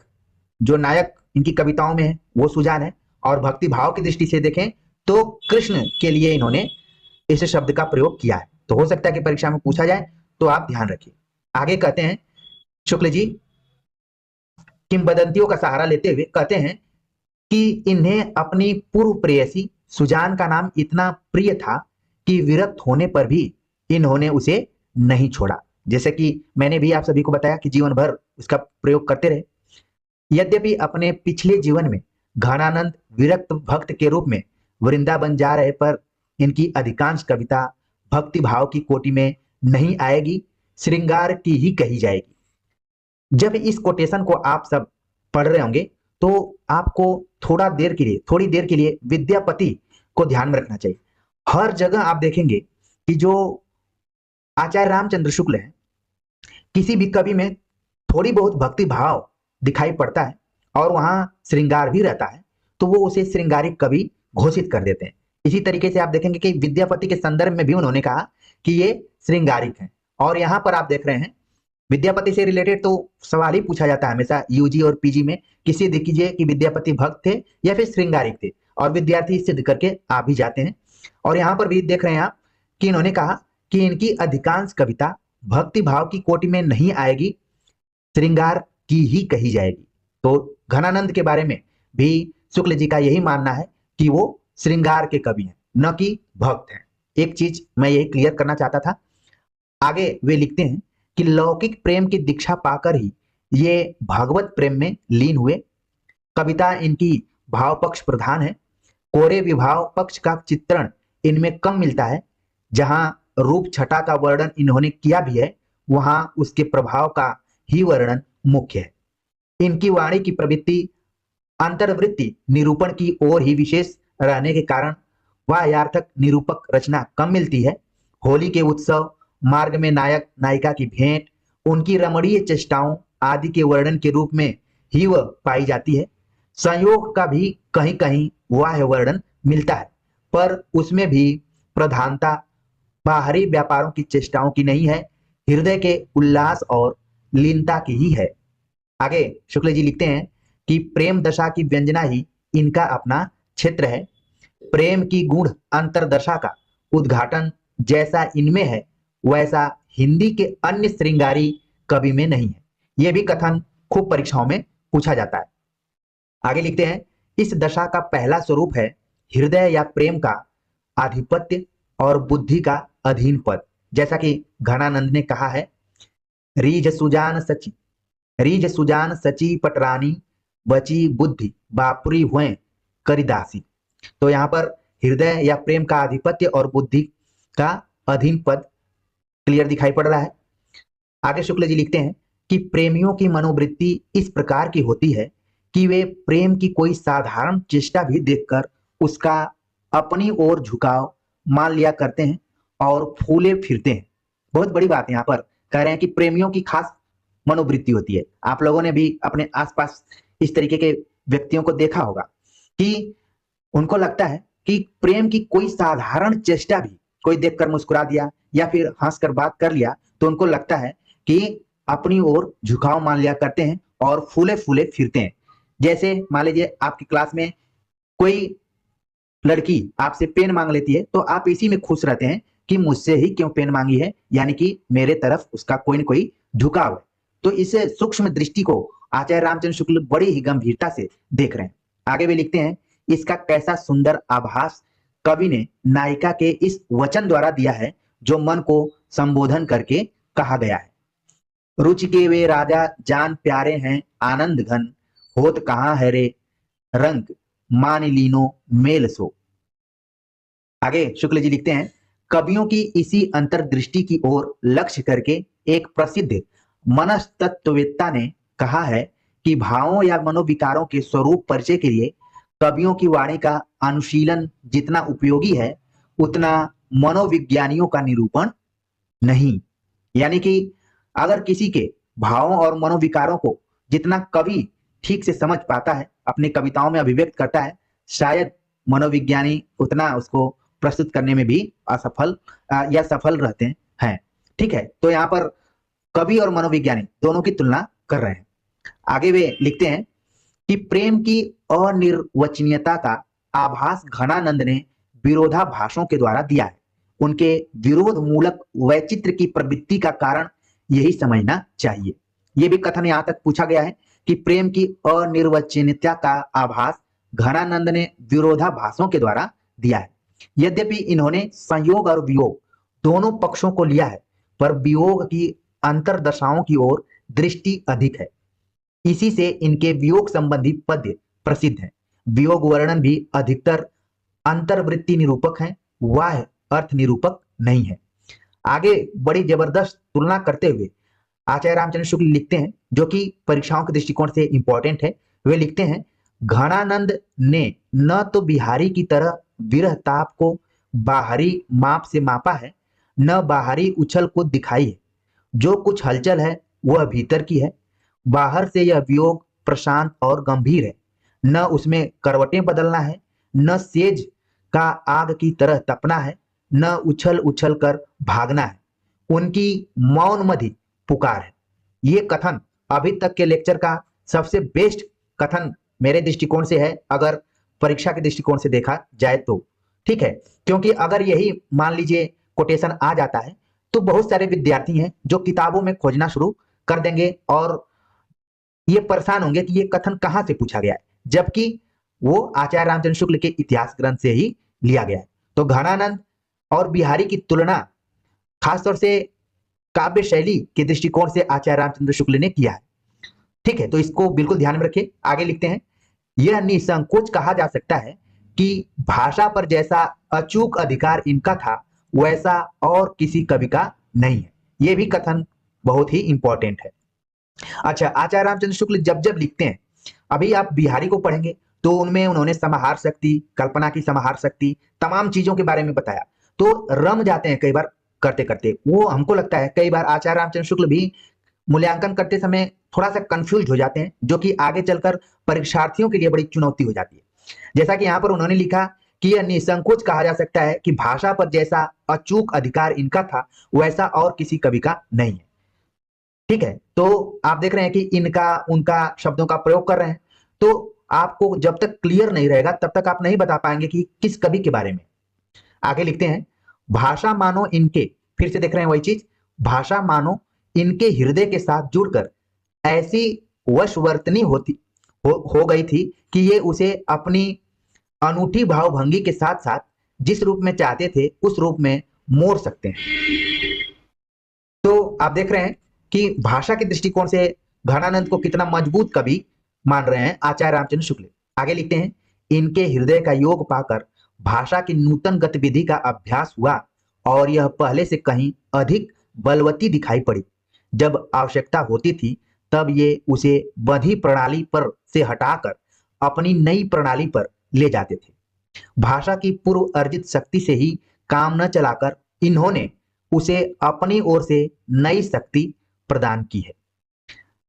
जो नायक इनकी कविताओं में है वो सुजान है। और भक्ति भाव की दृष्टि से देखें तो कृष्ण के लिए इन्होंने इस शब्द का प्रयोग किया है। तो हो सकता है कि परीक्षा में पूछा जाए, तो आप ध्यान रखिए। आगे कहते हैं शुक्ल जी, किंवदंतियों का सहारा लेते हुए कहते हैं कि इन्हें अपनी पूर्व प्रेयसी सुजान का नाम इतना प्रिय था कि विरक्त होने पर भी इन्होंने उसे नहीं छोड़ा। जैसे कि मैंने भी आप सभी को बताया कि जीवन भर उसका प्रयोग करते रहे। यद्यपि अपने पिछले जीवन में घनानंद विरक्त भक्त के रूप में वृंदावन जा रहे, पर इनकी अधिकांश कविता भक्ति भाव की कोटि में नहीं आएगी, श्रृंगार की ही कही जाएगी। जब इस कोटेशन को आप सब पढ़ रहे होंगे तो आपको थोड़ी देर के लिए विद्यापति को ध्यान में रखना चाहिए। हर जगह आप देखेंगे कि जो आचार्य रामचंद्र शुक्ल है, किसी भी कवि में थोड़ी बहुत भक्ति भाव दिखाई पड़ता है और वहां श्रृंगार भी रहता है, तो वो उसे श्रृंगारिक कवि घोषित कर देते हैं। इसी तरीके से आप देखेंगे कि विद्यापति के संदर्भ में भी उन्होंने कहा कि ये श्रृंगारिक है। और यहां पर आप देख रहे हैं विद्यापति से रिलेटेड तो सवाल ही पूछा जाता है हमेशा यूजी और पीजी में, किसी दिखिए कि विद्यापति भक्त थे या फिर श्रृंगारिक थे, और विद्यार्थी सिद्ध करके आ भी जाते हैं। और यहाँ पर भी देख रहे हैं आप कि इन्होंने कहा कि इनकी अधिकांश कविता भक्ति भाव की कोटि में नहीं आएगी, श्रृंगार की ही कही जाएगी। तो घनानंद के बारे में भी शुक्ल जी का यही मानना है कि वो श्रृंगार के कवि हैं, न कि भक्त हैं। एक चीज मैं यही क्लियर करना चाहता था। आगे वे लिखते हैं कि लौकिक प्रेम की दीक्षा पाकर ही ये भागवत प्रेम में लीन हुए। कविता इनकी भाव पक्ष प्रधान है, कोरे विभाव पक्ष का चित्रण इनमें कम मिलता है। जहां रूप छटा का वर्णन इन्होंने किया भी है, वहां उसके प्रभाव का ही वर्णन मुख्य है। इनकी वाणी की प्रवृत्ति अंतर्वृत्ति निरूपण की ओर ही विशेष रहने के कारण वह यार्थक निरूपक रचना कम मिलती है। होली के उत्सव, मार्ग में नायक नायिका की भेंट, उनकी रमणीय चेष्टाओं आदि के वर्णन के रूप में ही वह पाई जाती है। संयोग का भी कहीं कहीं वह वर्णन मिलता है, पर उसमें भी प्रधानता बाहरी व्यापारों की चेष्टाओं की नहीं है, हृदय के उल्लास और लीनता की ही है। आगे शुक्ल जी लिखते हैं कि प्रेम दशा की व्यंजना ही इनका अपना क्षेत्र है। प्रेम की गूढ़ अंतरदशा का उद्घाटन जैसा इनमें है, वैसा हिंदी के अन्य श्रृंगारी कवि में नहीं है। यह भी कथन खूब परीक्षाओं में पूछा जाता है। आगे लिखते हैं, इस दशा का पहला स्वरूप है हृदय या प्रेम का आधिपत्य और बुद्धि का अधीन पद। जैसा कि घनानंद ने कहा है, रीझ सुजान सची पटरानी, बची बुद्धि बापुरी हुए करिदासी। तो यहाँ पर हृदय या प्रेम का आधिपत्य और बुद्धि का अधीन पद क्लियर दिखाई पड़ रहा है। आगे शुक्ल जी लिखते हैं कि प्रेमियों की मनोवृत्ति इस प्रकार की होती है कि वे प्रेम की कोई साधारण चेष्टा भी देखकर उसका अपनी ओर झुकाव मान लिया करते हैं और फूले फिरते हैं। बहुत बड़ी बात यहाँ पर कह रहे हैं कि प्रेमियों की खास मनोवृत्ति होती है। आप लोगों ने भी अपने आसपास इस तरीके के व्यक्तियों को देखा होगा कि उनको लगता है कि प्रेम की कोई साधारण चेष्टा भी कोई देखकर मुस्कुरा दिया या फिर हंसकर बात कर लिया, तो उनको लगता है कि अपनी ओर झुकाव मान लिया करते हैं और फूले फूले फिरते हैं। जैसे मान लीजिए आपकी क्लास में कोई लड़की आपसे पेन मांग लेती है, तो आप इसी में खुश रहते हैं कि मुझसे ही क्यों पेन मांगी है, यानी कि मेरे तरफ उसका कोई न कोई झुकाव है। तो इस सूक्ष्म दृष्टि को आचार्य रामचंद्र शुक्ल बड़ी ही गंभीरता से देख रहे हैं। आगे भी लिखते हैं, इसका कैसा सुंदर आभास कवि ने नायिका के इस वचन द्वारा दिया है जो मन को संबोधन करके कहा गया है। रुचि के वे राजा जान प्यारे हैं आनंद घन, होत कहाँ है रे रंग मान लीनो मेल सो। आगे शुक्ल जी लिखते हैं, कवियों की इसी अंतर्दृष्टि की ओर लक्ष्य करके एक प्रसिद्ध मनस्तत्ववेत्ता ने कहा है कि भावों या मनोविकारों के स्वरूप परिचय के लिए कवियों की वाणी का अनुशीलन जितना उपयोगी है, उतना मनोविज्ञानियों का निरूपण नहीं। यानी कि अगर किसी के भावों और मनोविकारों को जितना कवि ठीक से समझ पाता है, अपनी कविताओं में अभिव्यक्त करता है, शायद मनोविज्ञानी उतना उसको प्रस्तुत करने में भी असफल या सफल रहते हैं। ठीक है, तो यहाँ पर कवि और मनोविज्ञानी दोनों की तुलना कर रहे हैं। आगे वे लिखते हैं कि प्रेम की अनिर्वचनीयता का आभास घनानंद ने विरोधाभासों के द्वारा दिया है। उनके विरोध मूलक वैचित्र की प्रवृत्ति का कारण यही समझना चाहिए। यह भी कथन यहां तक पूछा गया है कि प्रेम की अनिर्वचनीयता का आभास घनानंद ने विरोधाभासों के द्वारा दिया है। यद्यपि इन्होंने संयोग और वियोग दोनों पक्षों को लिया है, पर वियोग की अंतरदशाओं की ओर दृष्टि अधिक है। इसी से इनके वियोग संबंधी पद्य प्रसिद्ध हैं। वियोग वर्णन भी अधिकतर अंतर्वृत्ति निरूपक है, वह अर्थ निरूपक नहीं है। आगे बड़ी जबरदस्त तुलना करते हुए आचार्य रामचंद्र शुक्ल लिखते हैं, जो कि परीक्षाओं के दृष्टिकोण से इंपॉर्टेंट है। वे लिखते हैं, घनानंद ने न तो बिहारी की तरह विरह ताप को बाहरी माप से मापा है, न बाहरी उछल को दिखाई है। जो कुछ हलचल है वह भीतर की है। बाहर से यह वियोग प्रशांत और गंभीर है, न उसमें करवटें बदलना है, न सेज का आग की तरह तपना है, न उछल उछल कर भागना है। उनकी मौन मधि पुकार है। ये कथन अभी तक के लेक्चर का सबसे बेस्ट कथन मेरे दृष्टिकोण से है, अगर परीक्षा के दृष्टिकोण से देखा जाए तो। ठीक है, क्योंकि अगर यही मान लीजिए कोटेशन आ जाता है तो बहुत सारे विद्यार्थी हैं जो किताबों में खोजना शुरू कर देंगे और ये परेशान होंगे कि ये कथन कहां से पूछा गया है, जबकि वो आचार्य रामचंद्र शुक्ल के इतिहास ग्रंथ से ही लिया गया है। तो घनानंद और बिहारी की तुलना खासतौर से काव्य शैली के दृष्टिकोण से आचार्य रामचंद्र शुक्ल ने किया है। ठीक है, तो इसको बिल्कुल ध्यान में रखिए। आगे लिखते हैं, यह निसंकोच कहा जा सकता है कि भाषा पर जैसा अचूक अधिकार इनका था वैसा और किसी कवि का नहीं है। यह भी कथन बहुत ही इंपॉर्टेंट है। अच्छा, आचार्य रामचंद्र शुक्ल जब जब लिखते हैं, अभी आप बिहारी को पढ़ेंगे तो उनमें उन्होंने समाहार शक्ति, कल्पना की समाहार शक्ति, तमाम चीजों के बारे में बताया। तो रम जाते हैं कई बार करते करते। वो हमको लगता है कई बार आचार्य रामचंद्र शुक्ल भी मूल्यांकन करते समय थोड़ा सा कंफ्यूज हो जाते हैं, जो कि आगे चलकर परीक्षार्थियों के लिए बड़ी चुनौती हो जाती है। जैसा कि यहाँ पर उन्होंने लिखा कि यह निसंकोच कहा जा सकता है कि भाषा पर जैसा अचूक अधिकार इनका था वैसा और किसी कवि का नहीं है। ठीक है, तो आप देख रहे हैं कि इनका उनका शब्दों का प्रयोग कर रहे हैं। तो आपको जब तक क्लियर नहीं रहेगा तब तक आप नहीं बता पाएंगे कि किस कवि के बारे में। आगे लिखते हैं, भाषा मानो इनके, फिर से देख रहे हैं वही चीज, भाषा मानो इनके हृदय के साथ जुड़कर ऐसी वशवर्तनी हो गई थी कि ये उसे अपनी अनूठी भावभंगी के साथ साथ जिस रूप में चाहते थे उस रूप में मोड़ सकते हैं। तो आप देख रहे हैं कि भाषा के दृष्टिकोण से घनानंद को कितना मजबूत कवि मान रहे हैं आचार्य रामचंद्र शुक्ल। आगे लिखते हैं, इनके हृदय का योग पाकर भाषा की नूतन गतिविधि का अभ्यास हुआ और यह पहले से कहीं अधिक बलवती दिखाई पड़ी। जब आवश्यकता होती थी तब ये उसे बंधी प्रणाली पर से हटाकर अपनी नई प्रणाली पर ले जाते थे। भाषा की पूर्व अर्जित शक्ति से ही काम न चलाकर इन्होंने उसे अपनी ओर से नई शक्ति प्रदान की है।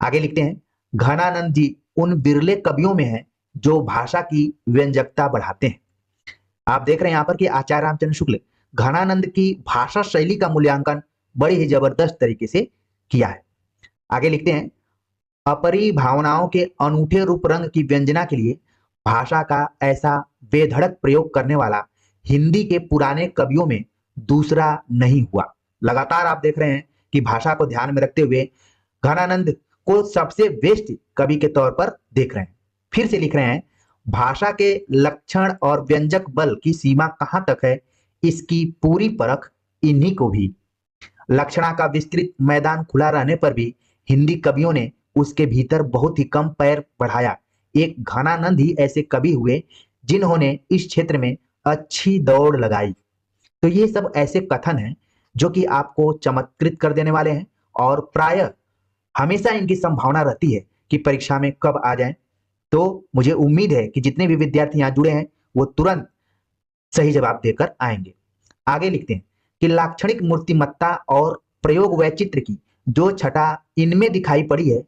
आगे लिखते हैं, घनानंद जी उन बिरले कवियों में हैं जो भाषा की व्यंजकता बढ़ाते हैं। आप देख रहे हैं यहाँ पर कि आचार्य रामचंद्र शुक्ल घनानंद की भाषा शैली का मूल्यांकन बड़ी ही जबरदस्त तरीके से किया है। आगे लिखते हैं, अपरी भावनाओं के अनूठे रूप रंग की व्यंजना के लिए भाषा का ऐसा बेधड़क प्रयोग करने वाला हिंदी के पुराने कवियों में दूसरा नहीं हुआ। लगातार आप देख रहे हैं कि भाषा को ध्यान में रखते हुए घनानंद को सबसे बेस्ट कवि के तौर पर देख रहे हैं। फिर से लिख रहे हैं, भाषा के लक्षण और व्यंजक बल की सीमा कहां तक है इसकी पूरी परख इन्हीं को भी। लक्षणा का विस्तृत मैदान खुला रहने पर भी हिंदी कवियों ने उसके भीतर बहुत ही कम पैर बढ़ाया। एक घनानंद ही ऐसे कवि हुए जिन्होंने इस क्षेत्र में अच्छी दौड़ लगाई। तो ये सब ऐसे कथन हैं जो कि आपको चमत्कृत कर देने वाले हैं और प्रायः हमेशा इनकी संभावना रहती है कि परीक्षा में कब आ जाएं। तो मुझे उम्मीद है कि जितने भी विद्यार्थी यहाँ जुड़े हैं वो तुरंत सही जवाब देकर आएंगे। आगे लिखते हैं कि लाक्षणिक मूर्तिमत्ता और प्रयोग वैचित्र की जो छटा इनमें दिखाई पड़ी है,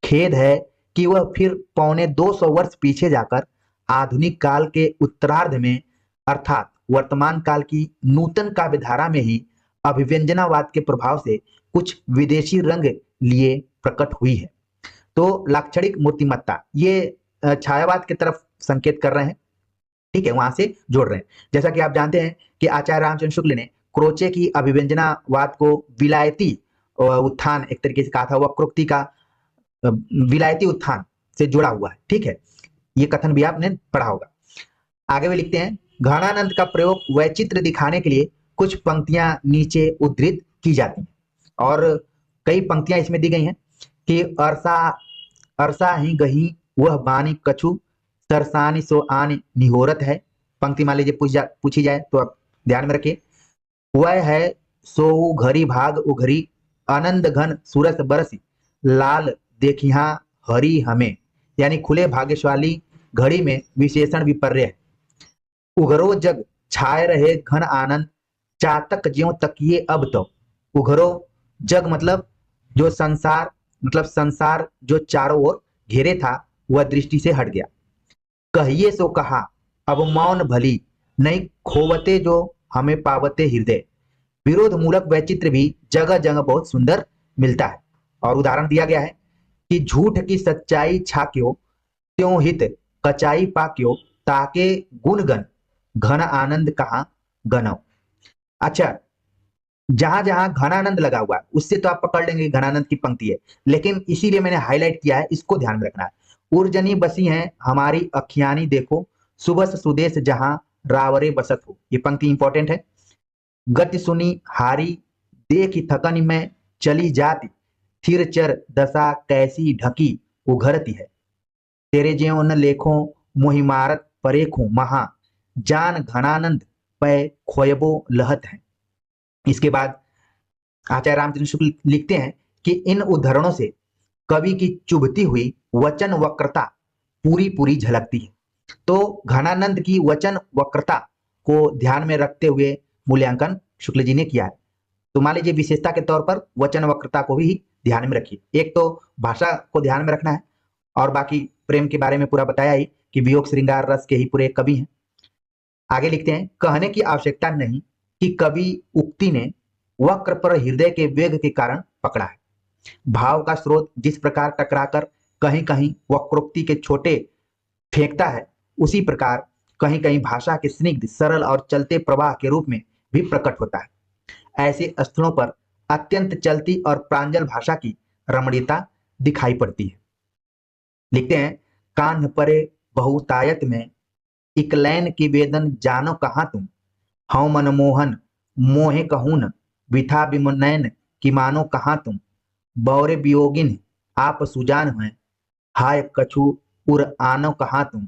खेद है कि वह फिर पौने 200 वर्ष पीछे जाकर आधुनिक काल के उत्तरार्ध में अर्थात वर्तमान काल की नूतन काव्य धारा में ही अभिव्यंजनावाद के प्रभाव से कुछ विदेशी रंग लिए प्रकट हुई है। तो लाक्षणिक मूर्तिमत्ता ये छायावाद की तरफ संकेत कर रहे हैं, ठीक है, वहां से जोड़ रहे हैं। जैसा कि आप जानते हैं कि आचार्य रामचंद्र शुक्ल ने क्रोचे की अभिव्यंजनावाद को विलायती उत्थान एक तरीके से कहा था, वक्रोक्ति का विलायती उत्थान से जुड़ा हुआ है, ठीक है, ये कथन भी आपने पढ़ा होगा। आगे भी लिखते हैं, घनानंद का प्रयोग वैचित्र दिखाने के लिए कुछ पंक्तियां नीचे उद्धृत की जाती हैं और कई पंक्तियां इसमें दी गई हैं कि अरसा अरसा ही गही वह बानी कछु सरसानी सो आनी निहोरत है। पंक्ति मान लीजिए पूछी जाए तो आप ध्यान में रखिए, वह है सो घरी भाग उघरी आनंद घन सूरत बरसी लाल देखिया हरी हमें, यानी खुले भाग्यशाली घड़ी में विशेषण विपर्य है। उघरो जग छाए रहे घन आनंद चातक ज्यों तकिए अब तो। उघरो जग मतलब जो संसार, मतलब संसार जो चारों ओर घेरे था वह दृष्टि से हट गया। कहिए सो कहा अब मौन भली नहीं खोवते जो हमें पावते हृदय। विरोध मूलक वैचित्र भी जगह जगह बहुत सुंदर मिलता है और उदाहरण दिया गया है कि झूठ की सच्चाई छाक्यो त्यों हित कचाई पाक्यो ताके गुणगन घन आनंद कहाँ गनव। अच्छा, जहां जहां घनानंद लगा हुआ है उससे तो आप पकड़ लेंगे घनानंद की पंक्ति है, लेकिन इसीलिए मैंने हाईलाइट किया है, इसको ध्यान में रखना है। उर्जनी बसी हैं हमारी अखियानी देखो सुबस सुदेश जहां रावरे बसत हो, ये पंक्ति इंपॉर्टेंट है। गति सुनी हारी देखी थकन में चली जाती थिर चर दशा कैसी ढकी उघरती है। तेरे ज्यों न लेखों मोहि मारत परेखों महा जान घनानंद पै खोयबो लहत है। इसके बाद आचार्य रामचंद्र शुक्ल लिखते हैं कि इन उद्धरणों से कवि की चुभती हुई वचन वक्रता पूरी पूरी झलकती है। तो घनानंद की वचन वक्रता को ध्यान में रखते हुए मूल्यांकन शुक्ल जी ने किया है। तो मान लीजिए विशेषता के तौर पर वचन वक्रता को भी ध्यान में रखिए। एक तो भाषा को ध्यान में रखना है और बाकी प्रेम के बारे में पूरा बताया ही कि वियोग श्रृंगार रस के ही पूरे कवि हैं। आगे लिखते हैं, कहने की आवश्यकता नहीं कि कवि उक्ति ने वक्र पर हृदय के वेग के कारण पकड़ा है। भाव का स्रोत जिस प्रकार टकराकर कहीं कहीं वक्रोक्ति के छोटे फेंकता है, उसी प्रकार कहीं कहीं भाषा के स्निग्ध सरल और चलते प्रवाह के रूप में भी प्रकट होता है। ऐसे स्थलों पर अत्यंत चलती और प्रांजल भाषा की रमणीयता दिखाई पड़ती है। लिखते हैं, कान्ह परे बहुतायत में इकलैन की वेदन जानो कहाँ तुम हौ मनमोहन मोहे कहून विथा विमनैन की मानो कहाँ तुम बौरे वियोगिन आप सुजान हैं हाय कछु उर आनो कहाँ तुम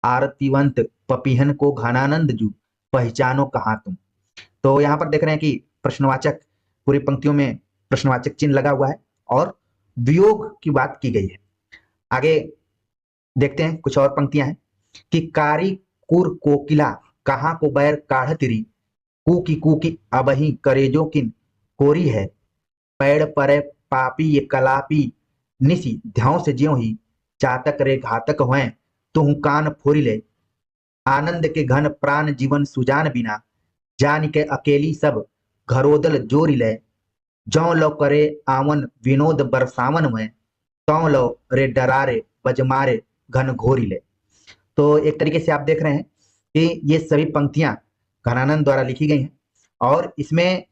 आरतीवंत पपीहन को घनानंद जू पहचानो कहाँ तुम। तो यहाँ पर देख रहे हैं कि प्रश्नवाचक पूरी पंक्तियों में प्रश्नवाचक चिन्ह लगा हुआ है और वियोग की बात की गई है। आगे देखते हैं कुछ और पंक्तियां हैं कि कारी कुर कोकिला कहाँ को बैर काढ़तिरी कूकी कूकी अबही करेजो किन कोरी है पैड़ परे पापी ये कलापी निसी ध्याओं से ज्यों ही चातक रे घातक हुए तुहु कान फोरी ले आनंद के घन प्राण जीवन सुजान बिना जान के अकेली सब घरोदल जोरी ले जौ लो करे आवन विनोद बरसावन में तौ लो रे डरारे बजमारे घन घोरी ले। तो एक तरीके से आप देख रहे हैं कि ये सभी पंक्तियां घनानंद द्वारा लिखी गई हैं और इसमें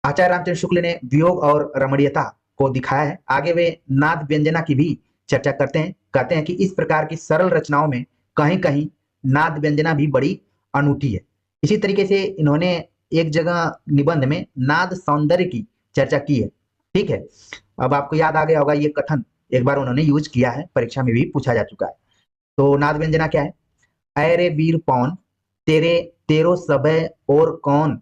आचार्य रामचंद्र शुक्ल ने वियोग और रमणीयता को दिखाया है। आगे वे नाद व्यंजना की भी चर्चा करते हैं, कहते हैं कि इस प्रकार की सरल रचनाओं में कहीं कहीं नाद व्यंजना भी बड़ी अनूठी है। इसी तरीके से इन्होंने एक जगह निबंध में नाद सौंदर्य की चर्चा की है, ठीक है। अब आपको याद आ गया होगा, ये कथन एक बार उन्होंने यूज किया है, परीक्षा में भी पूछा जा चुका है। तो नाद व्यंजना क्या है? अरे वीर पौन तेरे तेरो सबे और कौन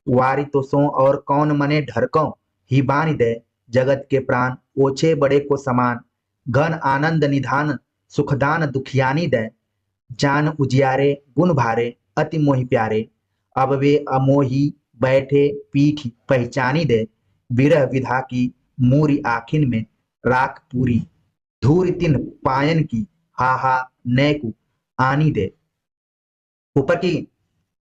वारी तो सो और कौन मने ढरकों ही बानी दे जगत के प्राण ओछे बड़े को समान घन आनंद निधान सुखदान दुखियानी दे जान उजियारे गुण भारे अति मोहि प्यारे अब वे अमोही बैठे पीठ पहचानी दे विरह विधा की मूरी आखिन में राख पूरी धूर तिन पायन की हा हा नैकु आनी दे। ऊपर की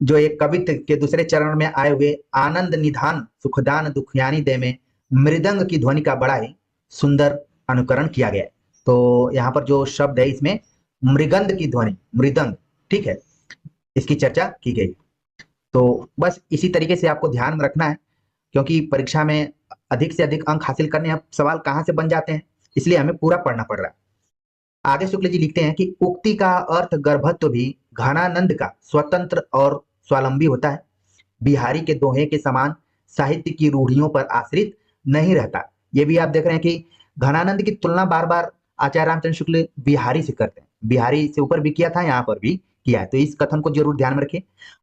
जो एक कवित्व के दूसरे चरण में आए हुए आनंद निधान सुखदान दुखयानी दे में मृदंग की ध्वनि का बड़ा ही सुंदर अनुकरण किया गया है। तो यहाँ पर जो शब्द है इसमें मृगंध की ध्वनि, मृदंग, ठीक है, इसकी चर्चा की गई। तो बस इसी तरीके से आपको ध्यान में रखना है, क्योंकि परीक्षा में अधिक से अधिक अंक हासिल करने अब सवाल कहाँ से बन जाते हैं, इसलिए हमें पूरा पढ़ना पड़ रहा है। आगे शुक्ल जी लिखते हैं कि उक्ति का अर्थ गर्भत्व भी घनानंद का स्वतंत्र और स्वावलंबी होता है। बिहारी के दोहे के समान साहित्य की रूढ़ियों पर आश्रित नहीं रहता। ये भी आप देख रहे हैं कि घनानंद की तुलना बार बार आचार्य रामचंद्र शुक्ल बिहारी से करते हैं। बिहारी से ऊपर भी किया था, यहाँ पर भी किया है, तो इस कथन को जरूर ध्यान में रखिए।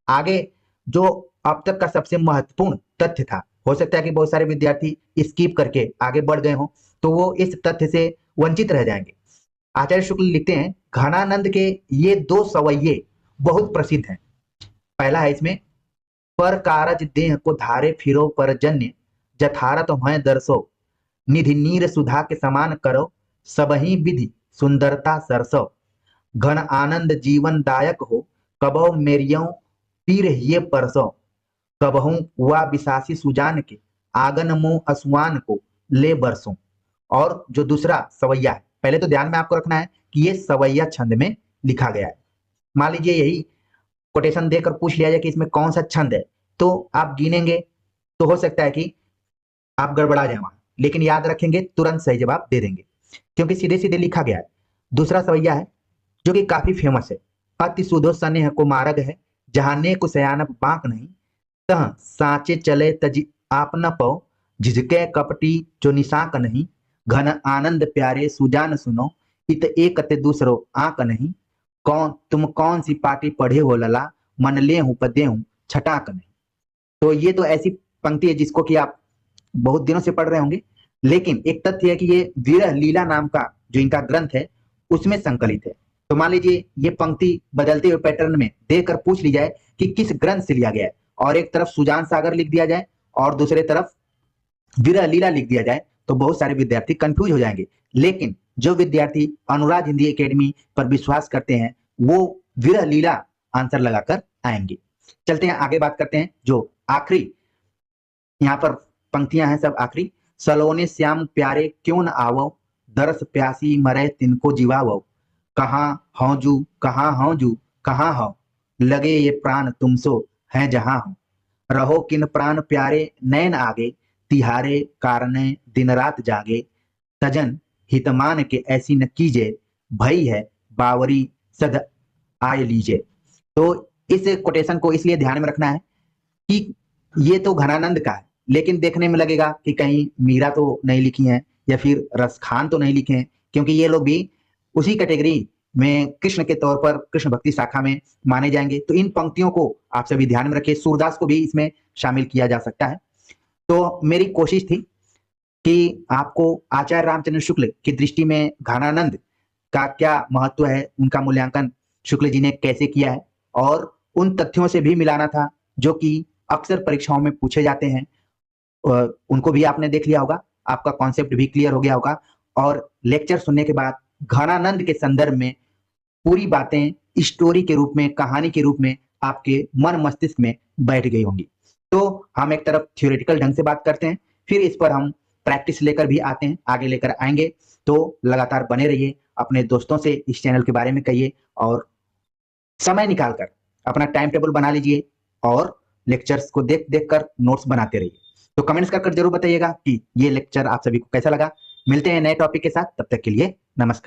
आगे जो अब तक का सबसे महत्वपूर्ण तथ्य था, हो सकता है कि बहुत सारे विद्यार्थी स्किप करके आगे बढ़ गए हों, तो वो इस तथ्य से वंचित रह जाएंगे। आचार्य शुक्ल लिखते हैं घनानंद के ये दो सवैये बहुत प्रसिद्ध हैं। पहला है इसमें, पर कारज देह को धारे फिरो पर जन्य जथारत है दर्शो, निधि नीर सुधा के समान करो, सबही विधि सुंदरता सरसो, घन आनंद जीवन दायक हो, कबो मेरियो पीर ये परसो, कबहू हुआ विशासी सुजान के, आगन मुंह असुआन को ले बरसों। और जो दूसरा सवैया है, पहले तो ध्यान में आपको रखना है कि ये सवैया छंद में लिखा गया है। मान लीजिए यही कोटेशन देकर पूछ लिया जाए कि इसमें कौन सा छंद है, तो आप गिनेंगे तो हो सकता है कि आप गड़बड़ा जाए वहां, लेकिन याद रखेंगे तुरंत सही जवाब दे देंगे, क्योंकि सीधे सीधे लिखा गया है। दूसरा सवैया है जो कि काफी फेमस है, अति सुधो स्नेह को मार्ग है, जहाने को सयानप बांक नहीं, तह साचे चले तज आप न पो, झिझके कपटी जो निशाक नहीं, घन आनंद प्यारे सुजान सुनो, इत एक ते दूसरो आंक नहीं, कौन तुम कौन सी पार्टी पढ़े हो लला, मन ले हूं पदे हूं छटाक नहीं। तो ये तो ऐसी पंक्ति है जिसको कि आप बहुत दिनों से पढ़ रहे होंगे, लेकिन एक तथ्य है कि ये विरह लीला नाम का जो इनका ग्रंथ है उसमें संकलित है। तो मान लीजिए ये पंक्ति बदलते हुए पैटर्न में देकर पूछ ली जाए कि किस ग्रंथ से लिया गया है, और एक तरफ सुजान सागर लिख दिया जाए और दूसरे तरफ विरह लीला लिख दिया जाए, तो बहुत सारे विद्यार्थी कंफ्यूज हो जाएंगे। लेकिन जो विद्यार्थी अनुराग हिंदी एकेडमी पर विश्वास करते हैं वो विरह लीला आंसर लगाकर आएंगे। चलते हैं आगे, बात करते हैं जो आखिरी यहाँ पर पंक्तियां हैं, सब आखिरी। सलोने श्याम प्यारे क्यों न आवो, दरस प्यासी मरे तिनको जीवावो, कहाँ हौ जू कहाँ हौ जू कहाँ हो, लगे ये प्राण तुमसो है जहां हो, रहो किन प्राण प्यारे नैन आगे, तिहारे कारणे दिन रात जागे, सजन हितमान के ऐसी न कीजे, भई है बावरी सद आय लीजे। तो इस कोटेशन को इसलिए ध्यान में रखना है कि ये तो घनानंद का है, लेकिन देखने में लगेगा कि कहीं मीरा तो नहीं लिखी है या फिर रसखान तो नहीं लिखे हैं, क्योंकि ये लोग भी उसी कैटेगरी में कृष्ण के तौर पर कृष्ण भक्ति शाखा में माने जाएंगे। तो इन पंक्तियों को आप सभी ध्यान में रखिए, सूरदास को भी इसमें शामिल किया जा सकता है। तो मेरी कोशिश थी कि आपको आचार्य रामचंद्र शुक्ल की दृष्टि में घनानंद का क्या महत्व है, उनका मूल्यांकन शुक्ल जी ने कैसे किया है, और उन तथ्यों से भी मिलाना था जो कि अक्सर परीक्षाओं में पूछे जाते हैं। उनको भी आपने देख लिया होगा, आपका कॉन्सेप्ट भी क्लियर हो गया होगा, और लेक्चर सुनने के बाद घनानंद के संदर्भ में पूरी बातें स्टोरी के रूप में, कहानी के रूप में आपके मन मस्तिष्क में बैठ गई होंगी। तो हम एक तरफ थ्योरेटिकल ढंग से बात करते हैं, फिर इस पर हम प्रैक्टिस लेकर भी आते हैं, आगे लेकर आएंगे। तो लगातार बने रहिए, अपने दोस्तों से इस चैनल के बारे में कहिए, और समय निकालकर अपना टाइम टेबल बना लीजिए और लेक्चर्स को देख देख कर नोट्स बनाते रहिए। तो कमेंट्स कर जरूर बताइएगा कि ये लेक्चर आप सभी को कैसा लगा। मिलते हैं नए टॉपिक के साथ, तब तक के लिए नमस्कार।